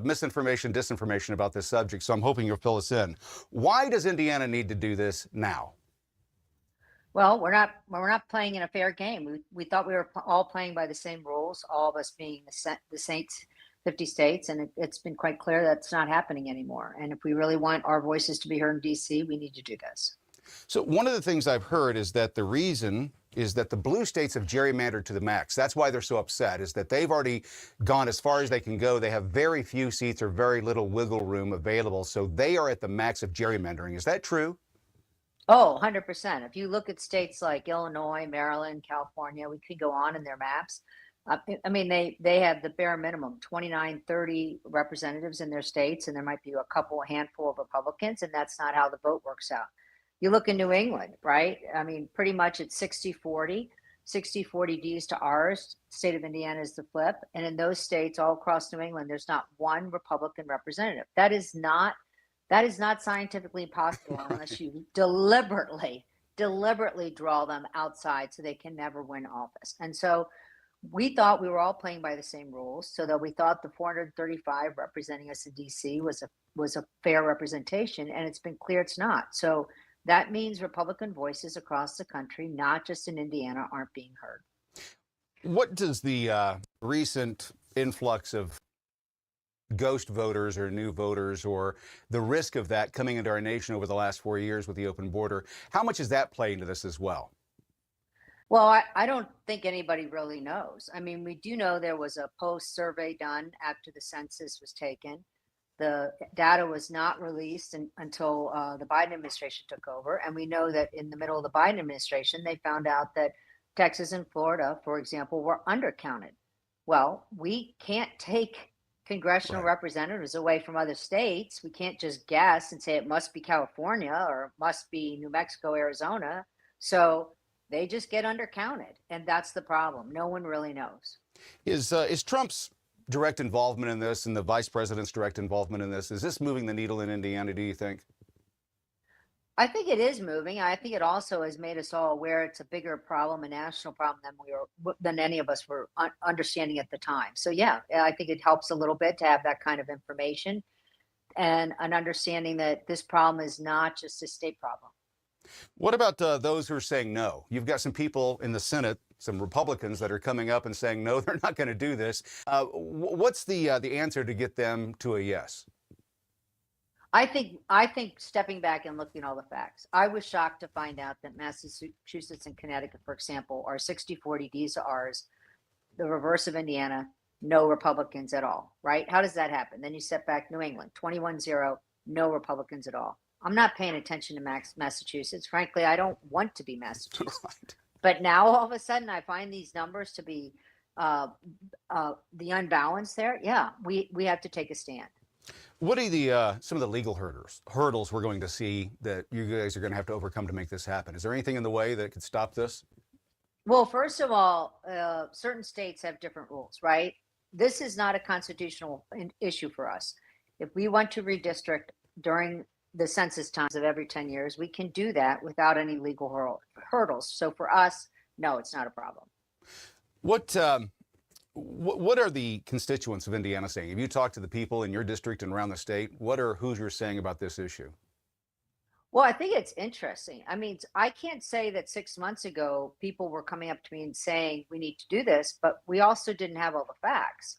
misinformation, disinformation about this subject, so I'm hoping you'll fill us in. Why does Indiana need to do this now? Well, we're not playing in a fair game. We thought we were all playing by the same rules, all of us being the saints, 50 states, and it's been quite clear that's not happening anymore. And if we really want our voices to be heard in D.C., we need to do this. So one of the things I've heard is that the reason is that the blue states have gerrymandered to the max. That's why they're so upset, is that they've already gone as far as they can go. They have very few seats or very little wiggle room available, so they are at the max of gerrymandering. Is that true? Oh, 100%. If you look at states like Illinois, Maryland, California, we could go on in their maps. I mean, they have the bare minimum, 29, 30 representatives in their states, and there might be a handful of Republicans, and that's not how the vote works out. You look in New England, right? I mean, pretty much it's 60-40, 60-40 Ds to ours. State of Indiana is the flip. And in those states all across New England, there's not one Republican representative. That is not scientifically possible unless you deliberately draw them outside so they can never win office. And so we thought we were all playing by the same rules, so that we thought the 435 representing us in DC was a fair representation, and it's been clear it's not. So that means Republican voices across the country, not just in Indiana, aren't being heard. What does the recent influx of ghost voters or new voters, or the risk of that coming into our nation over the last 4 years with the open border, how much does that play into this as well? Well, I don't think anybody really knows. I mean, we do know there was a post survey done after the census was taken. The data was not released until the Biden administration took over. And we know that in the middle of the Biden administration, they found out that Texas and Florida, for example, were undercounted. Well, we can't take congressional representatives away from other states. We can't just guess and say it must be California or it must be New Mexico, Arizona. So they just get undercounted. And that's the problem. No one really knows. Is Trump's direct involvement in this and the vice president's direct involvement in this, is this moving the needle in Indiana, do you think? I think it is moving. I think it also has made us all aware it's a bigger problem, a national problem than any of us were understanding at the time. So yeah, I think it helps a little bit to have that kind of information and an understanding that this problem is not just a state problem. What about those who are saying no? You've got some people in the Senate, some Republicans that are coming up and saying no, they're not going to do this. What's the answer to get them to a yes? I think stepping back and looking at all the facts, I was shocked to find out that Massachusetts and Connecticut, for example, are 60-40 D's to R's, the reverse of Indiana, no Republicans at all, right? How does that happen? Then you step back, New England, 21-0, no Republicans at all. I'm not paying attention to Massachusetts. Frankly, I don't want to be Massachusetts. Right. But now all of a sudden I find these numbers to be the unbalance there. Yeah, we have to take a stand. What are some of the legal hurdles we're going to see that you guys are going to have to overcome to make this happen? Is there anything in the way that could stop this? Well, first of all, certain states have different rules, right? This is not a constitutional issue for us. If we want to redistrict during the census times of every 10 years, we can do that without any legal hurdles. So for us, no, it's not a problem. What are the constituents of Indiana saying? Have you talked to the people in your district and around the state? What are Hoosiers saying about this issue? Well, I think it's interesting. I mean, I can't say that 6 months ago, people were coming up to me and saying, we need to do this, but we also didn't have all the facts.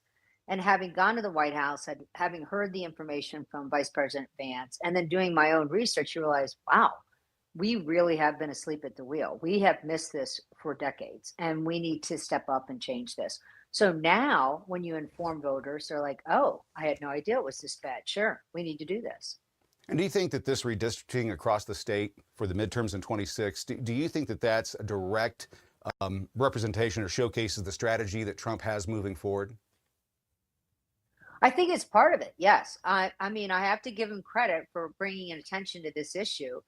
And having gone to the White House, having heard the information from Vice President Vance, and then doing my own research, you realize, wow, we really have been asleep at the wheel. We have missed this for decades, and we need to step up and change this. So now when you inform voters, they're like, oh, I had no idea it was this bad. Sure, we need to do this. And do you think that this redistricting across the state for the midterms in 26, do you think that that's a direct representation or showcases the strategy that Trump has moving forward? I think it's part of it, yes. I mean, I have to give him credit for bringing attention to this issue.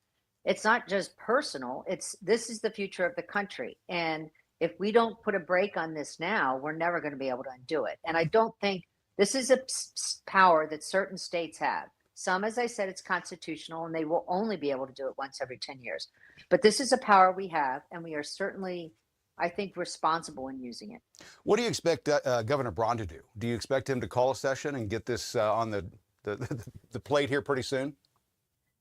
It's not just personal. This is the future of the country. And if we don't put a break on this now, we're never going to be able to undo it. And I don't think this is a power that certain states have. Some, as I said, it's constitutional, and they will only be able to do it once every 10 years. But this is a power we have, and we are certainly, I think, responsible in using it. What do you expect Governor Braun to do? Do you expect him to call a session and get this on the plate here pretty soon?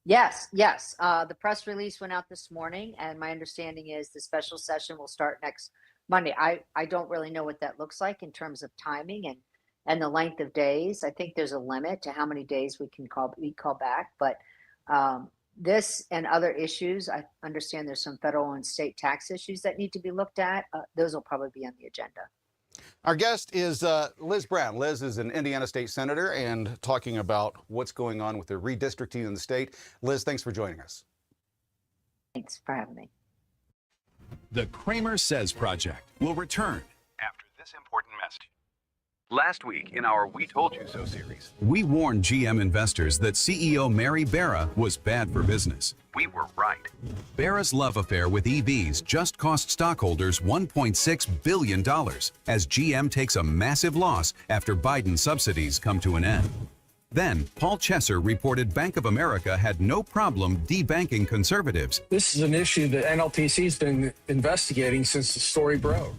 Yes. The press release went out this morning, and my understanding is the special session will start next Monday. I don't really know what that looks like in terms of timing and the length of days. I think there's a limit to how many days we call back, but this and other issues, I understand there's some federal and state tax issues that need to be looked at. Those will probably be on the agenda. Our guest is Liz Brown. Liz is an Indiana state senator and talking about what's going on with the redistricting in the state. Liz, thanks for joining us. Thanks for having me. The CramerSez Project will return after this important message. Last week in our We Told You So series, we warned GM investors that CEO Mary Barra was bad for business. We were right. Barra's love affair with EVs just cost stockholders $1.6 billion as GM takes a massive loss after Biden subsidies come to an end. Then, Paul Chesser reported Bank of America had no problem debanking conservatives. This is an issue that NLPC's been investigating since the story broke,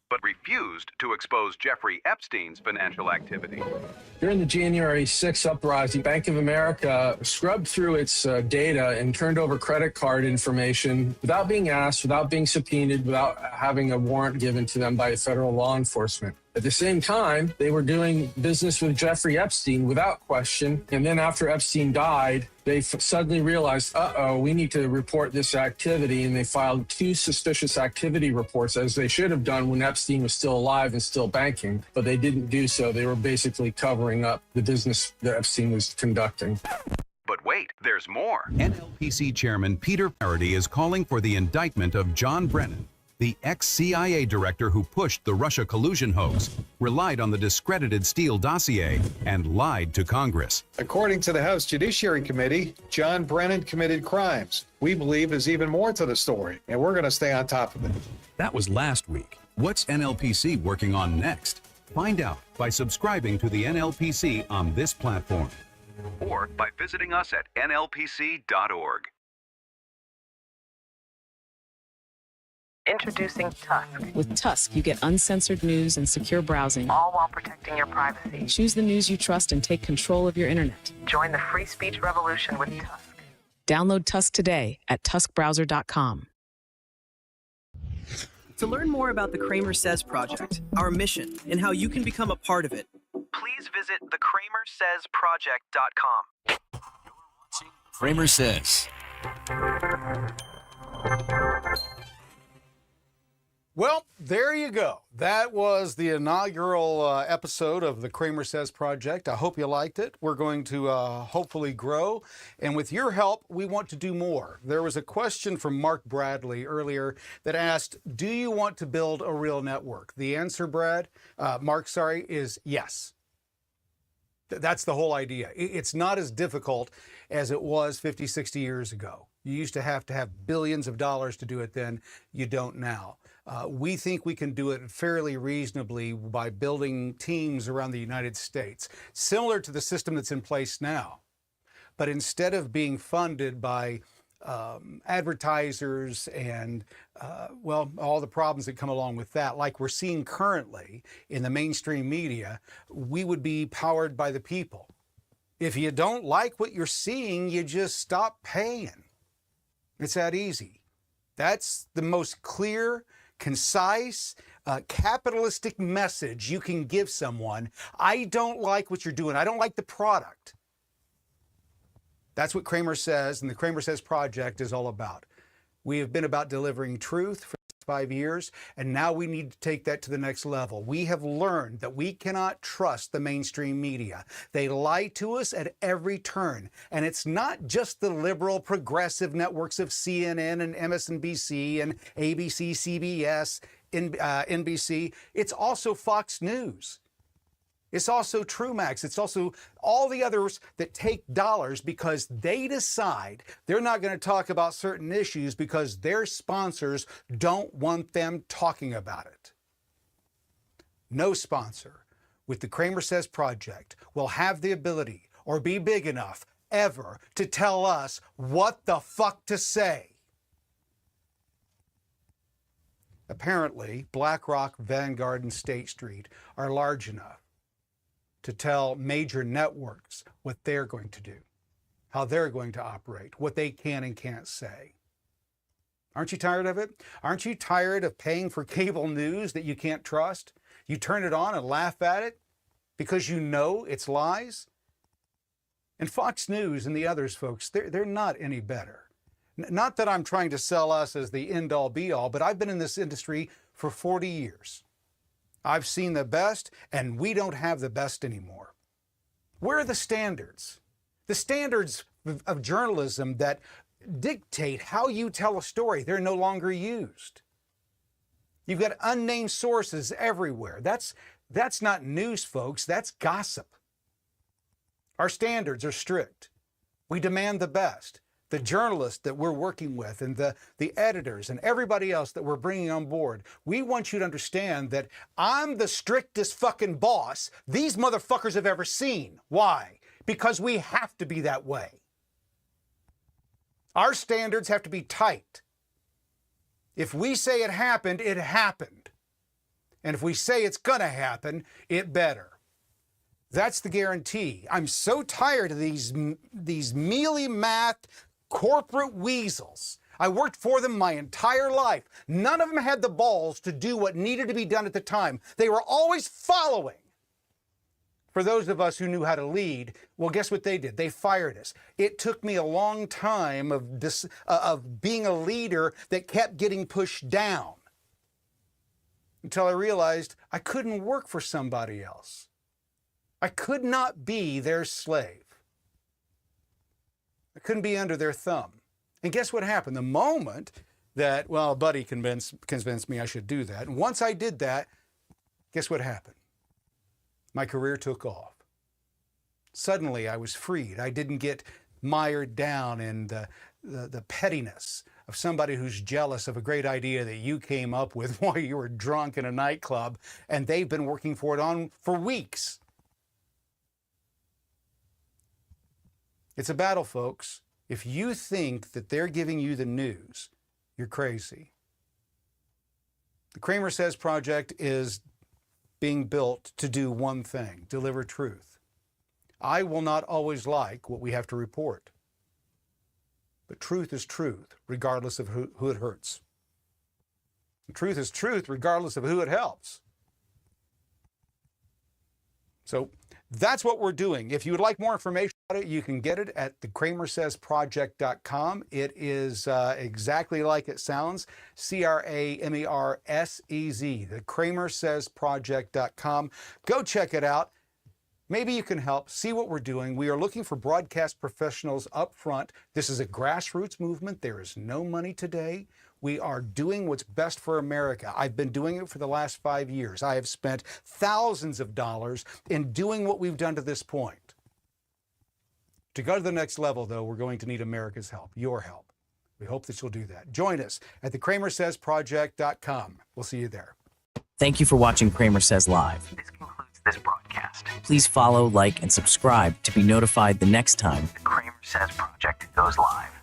but refused to expose Jeffrey Epstein's financial activity. During the January 6th uprising, Bank of America scrubbed through its data and turned over credit card information without being asked, without being subpoenaed, without having a warrant given to them by federal law enforcement. At the same time, they were doing business with Jeffrey Epstein without question. And then after Epstein died, they suddenly realized, we need to report this activity. And they filed 2 suspicious activity reports, as they should have done when Epstein was still alive and still banking. But they didn't do so. They were basically covering up the business that Epstein was conducting. But wait, there's more. NLPC Chairman Peter Parody is calling for the indictment of John Brennan, the ex-CIA director who pushed the Russia collusion hoax, relied on the discredited Steele dossier, and lied to Congress. According to the House Judiciary Committee, John Brennan committed crimes. We believe there's even more to the story, and we're going to stay on top of it. That was last week. What's NLPC working on next? Find out by subscribing to the NLPC on this platform or by visiting us at nlpc.org. Introducing Tusk. With Tusk, you get uncensored news and secure browsing, all while protecting your privacy. Choose the news you trust and take control of your internet. Join the free speech revolution with Tusk. Download Tusk today at tuskbrowser.com. To learn more about the CramerSez Project, our mission, and how you can become a part of it, please visit thecramersezproject.com. Kramer Says. Well, there you go. That was the inaugural episode of the CramerSez Project. I hope you liked it. We're going to hopefully grow. And with your help, we want to do more. There was a question from Mark Bradley earlier that asked, do you want to build a real network? The answer, Mark, is yes. That's the whole idea. It's not as difficult as it was 50, 60 years ago. You used to have billions of dollars to do it then. You don't now. We think we can do it fairly reasonably by building teams around the United States, similar to the system that's in place now. But instead of being funded by advertisers and, all the problems that come along with that, like we're seeing currently in the mainstream media, we would be powered by the people. If you don't like what you're seeing, you just stop paying. It's that easy. That's the most clear, concise, capitalistic message you can give someone. I don't like what you're doing. I don't like the product. That's what CramerSez and the CramerSez Project is all about. We have been about delivering truth for 5 years, and now we need to take that to the next level. We have learned that we cannot trust the mainstream media. They lie to us at every turn, and it's not just the liberal progressive networks of CNN and MSNBC and ABC, CBS, NBC. It's also Fox News. It's also TrueMax. It's also all the others that take dollars because they decide they're not going to talk about certain issues because their sponsors don't want them talking about it. No sponsor with the CramerSez Project will have the ability or be big enough ever to tell us what the fuck to say. Apparently, BlackRock, Vanguard, and State Street are large enough to tell major networks what they're going to do, how they're going to operate, what they can and can't say. Aren't you tired of it? Aren't you tired of paying for cable news that you can't trust? You turn it on and laugh at it because you know it's lies? And Fox News and the others, folks, they're not any better. Not that I'm trying to sell us as the end-all be-all, but I've been in this industry for 40 years. I've seen the best, and we don't have the best anymore. Where are the standards? The standards of journalism that dictate how you tell a story, they're no longer used. You've got unnamed sources everywhere. That's not news, folks. That's gossip. Our standards are strict. We demand the best. The journalists that we're working with and the editors and everybody else that we're bringing on board, we want you to understand that I'm the strictest fucking boss these motherfuckers have ever seen. Why? Because we have to be that way. Our standards have to be tight. If we say it happened, it happened. And if we say it's gonna happen, it better. That's the guarantee. I'm so tired of these mealy-mouthed corporate weasels. I worked for them my entire life. None of them had the balls to do what needed to be done at the time. They were always following. For those of us who knew how to lead, well, guess what they did? They fired us. It took me a long time of being a leader that kept getting pushed down until I realized I couldn't work for somebody else. I could not be their slave. I couldn't be under their thumb. And guess what happened? The moment that, a buddy convinced me I should do that. And once I did that, guess what happened? My career took off. Suddenly I was freed. I didn't get mired down in the pettiness of somebody who's jealous of a great idea that you came up with while you were drunk in a nightclub, and they've been working for weeks. It's a battle, folks. If you think that they're giving you the news, you're crazy. The CramerSez Project is being built to do one thing: deliver truth. I will not always like what we have to report, but truth is truth, regardless of who it hurts. And truth is truth, regardless of who it helps. So that's what we're doing. If you would like more information about it, you can get it at CramerSezProject.com. It is exactly like it sounds, CramerSez, the CramerSezProject.com. Go check it out. Maybe you can help, see what we're doing. We are looking for broadcast professionals up front. This is a grassroots movement. There is no money today. We are doing what's best for America. I've been doing it for the last 5 years. I have spent thousands of dollars in doing what we've done to this point. To go to the next level, though, we're going to need America's help, your help. We hope that you'll do that. Join us at the CramerSezProject.com. We'll see you there. Thank you for watching Kramer Says Live. This concludes this broadcast. Please follow, like, and subscribe to be notified the next time The Kramer Says Project goes live.